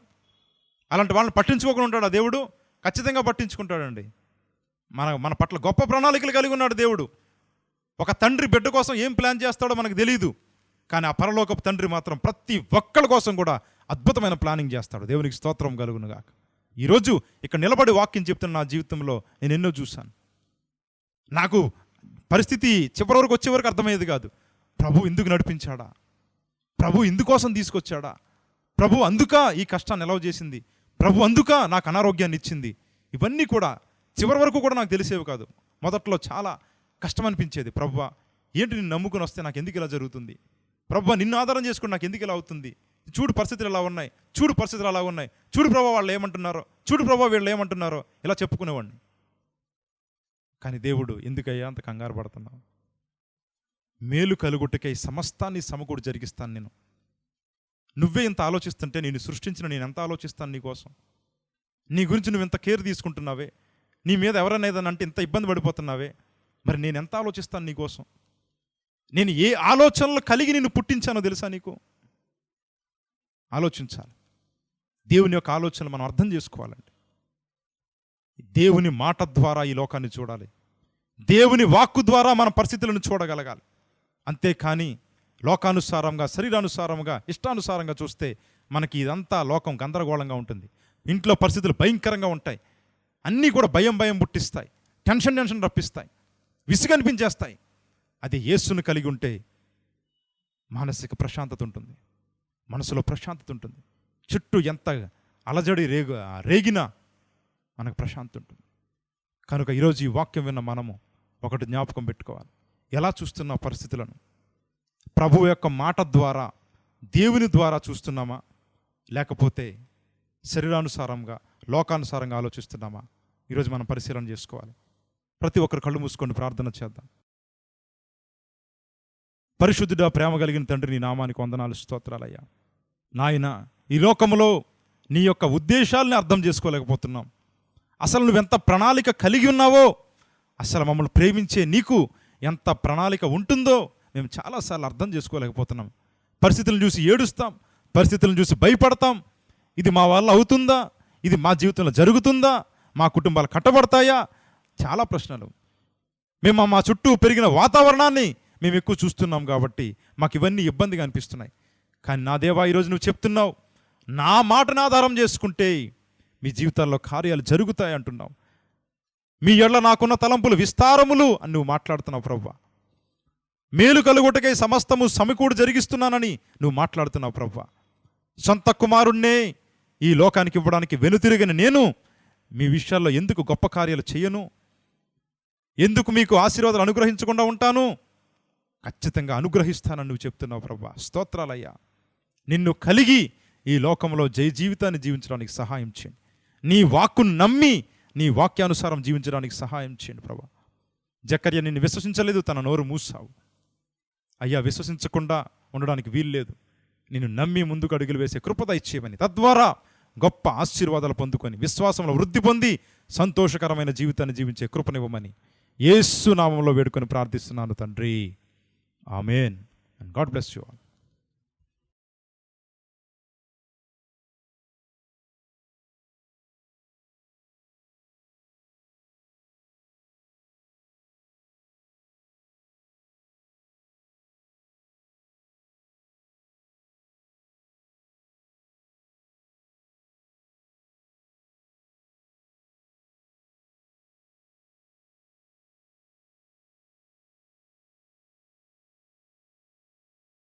అలాంటి వాళ్ళని పట్టించుకోకుండా ఉంటాడా దేవుడు? ఖచ్చితంగా పట్టించుకుంటాడండి. మన పట్ల గొప్ప ప్రణాళికలు కలిగి ఉన్నాడు దేవుడు. ఒక తండ్రి బిడ్డ కోసం ఏం ప్లాన్ చేస్తాడో మనకు తెలియదు, కానీ ఆ పరలోకపు తండ్రి మాత్రం ప్రతి ఒక్కళ్ళ కోసం కూడా అద్భుతమైన ప్లానింగ్ చేస్తాడు. దేవునికి స్తోత్రం కలుగునుగాక. ఈరోజు ఇక్కడ నిలబడి వాక్యం చెప్తున్న నా జీవితంలో నేను ఎన్నో చూశాను. నాకు పరిస్థితి చివరి వరకు వచ్చే వరకు అర్థమయ్యేది కాదు. ప్రభు ఎందుకు నడిపించాడా? ప్రభు ఇందుకోసం తీసుకొచ్చాడా? ప్రభు అందుక ఈ కష్టాన్ని నిలవ చేసింది, ప్రభు అందుక నాకు అనారోగ్యాన్ని ఇచ్చింది. ఇవన్నీ కూడా చివరి వరకు కూడా నాకు తెలిసేవి కాదు. మొదట్లో చాలా కష్టం అనిపించేది. ప్రభువా, ఏంటి నిన్ను నమ్ముకుని వస్తే నాకు ఎందుకు ఇలా జరుగుతుంది? ప్రభువా, నిన్ను ఆధారం చేసుకుని నాకు ఎందుకు ఇలా అవుతుంది? చూడు పరిస్థితులు ఎలా ఉన్నాయి, చూడు పరిస్థితులు అలా ఉన్నాయి, చూడు ప్రభా వాళ్ళు ఏమంటున్నారో, చూడు ప్రభా వీళ్ళు ఏమంటున్నారో, ఇలా చెప్పుకునేవాడిని. కానీ దేవుడు, ఎందుకయ్యా అంత కంగారు పడుతున్నావు? మేలు కలుగుటకై సమస్తాన్ని సమకూడి జరిగిస్తాను నేను. నువ్వే ఇంత ఆలోచిస్తుంటే నేను సృష్టించిన నేను ఎంత ఆలోచిస్తాను నీకోసం? నీ గురించి నువ్వు ఇంత కేర్ తీసుకుంటున్నావే, నీ మీద ఎవరైనా ఏదైనా అంటే ఇంత ఇబ్బంది పడిపోతున్నావే, మరి నేను ఎంత ఆలోచిస్తాను నీకోసం? నేను ఏ ఆలోచనలు కలిగి నిన్ను పుట్టించానో తెలుసా నీకు? ఆలోచించాలి. దేవుని యొక్క ఆలోచనలు మనం అర్థం చేసుకోవాలండి. దేవుని మాట ద్వారా ఈ లోకాన్ని చూడాలి. దేవుని వాక్కు ద్వారా మన పరిస్థితులను చూడగలగాలి. అంతేకాని లోకానుసారంగా, శరీరానుసారంగా, ఇష్టానుసారంగా చూస్తే మనకి ఇదంతా లోకం గందరగోళంగా ఉంటుంది. ఇంట్లో పరిస్థితులు భయంకరంగా ఉంటాయి. అన్నీ కూడా భయం పుట్టిస్తాయి, టెన్షన్ రప్పిస్తాయి, విసుగనిపించేస్తాయి. అది యేసును కలిగి ఉంటే మానసిక ప్రశాంతత ఉంటుంది, మనసులో ప్రశాంతత ఉంటుంది. చుట్టూ ఎంత అలజడి రేగినా మనకు ప్రశాంతత ఉంటుంది. కనుక ఈరోజు ఈ వాక్యం విన్న మనము ఒకటి జ్ఞాపకం పెట్టుకోవాలి. ఎలా చూస్తున్న పరిస్థితులను ప్రభువు యొక్క మాట ద్వారా, దేవుని ద్వారా చూస్తున్నామా, లేకపోతే శరీరానుసారంగా, లోకానుసారంగా ఆలోచిస్తున్నామా? ఈరోజు మనం పరిశీలన చేసుకోవాలి. ప్రతి ఒక్కరు కళ్ళు మూసుకొని ప్రార్థన చేద్దాం. పరిశుద్ధుడా, ప్రేమ కలిగిన తండ్రి, నీ నామానికి వందనాలు, స్తోత్రాలయ్యా. నాయన, ఈ లోకంలో నీ యొక్క ఉద్దేశాలని అర్థం చేసుకోలేకపోతున్నాం. అసలు నువ్వెంత ప్రణాళిక కలిగి ఉన్నావో, అసలు మమ్మల్ని ప్రేమించే నీకు ఎంత ప్రణాళిక ఉంటుందో మేము చాలాసార్లు అర్థం చేసుకోలేకపోతున్నాం. పరిస్థితులను చూసి ఏడుస్తాం, పరిస్థితులను చూసి భయపడతాం. ఇది మా వల్ల అవుతుందా? ఇది మా జీవితంలో జరుగుతుందా? మా కుటుంబాలు కట్టబడతాయా? చాలా ప్రశ్నలు. మేము మా చుట్టూ పెరిగిన వాతావరణాన్ని మేము ఎక్కువ చూస్తున్నాం కాబట్టి మాకు ఇవన్నీ ఇబ్బందిగా అనిపిస్తున్నాయి. కానీ నా దేవా, ఈరోజు నువ్వు చెప్తున్నావు, నా మాటను ఆధారం చేసుకుంటే మీ జీవితాల్లో కార్యాలు జరుగుతాయి అంటున్నావు. మీ ఎడల నాకున్న తలంపులు విస్తారములు అని నువ్వు మాట్లాడుతున్నావు ప్రభువా. మేలు కలుగుటకై సమస్తము సమకూడి జరిగిస్తున్నానని నువ్వు మాట్లాడుతున్నావు ప్రభువా. సొంత కుమారుణ్ణే ఈ లోకానికి ఇవ్వడానికి వెనుతిరిగిన నేను మీ విషయాల్లో ఎందుకు గొప్ప కార్యాలు చేయను? ఎందుకు మీకు ఆశీర్వాదాలు అనుగ్రహించకుండా ఉంటాను? ఖచ్చితంగా అనుగ్రహిస్తానని నువ్వు చెప్తున్నావు ప్రభువా. స్తోత్రాలయ్యా. నిన్ను కలిగి ఈ లోకంలో జీవితాన్ని జీవించడానికి సహాయం చేయండి. నీ వాక్కును నమ్మి నీ వాక్యానుసారం జీవించడానికి సహాయం చేయండి ప్రభువా. జకర్యా నిన్ను విశ్వసించలేదు, తన నోరు మూసావు. అయ్యా, విశ్వసించకుండా ఉండడానికి వీల్లేదు. నిన్ను నమ్మి ముందుకు అడుగులు వేసే కృప దయచేయమని, తద్వారా గొప్ప ఆశీర్వాదాలు పొందుకొని విశ్వాసంలో వృద్ధి పొంది సంతోషకరమైన జీవితాన్ని జీవించే కృపనివ్వమని యేసు నామంలో వేడుకొని ప్రార్థిస్తున్నాను తండ్రి. Amen. And God bless you all.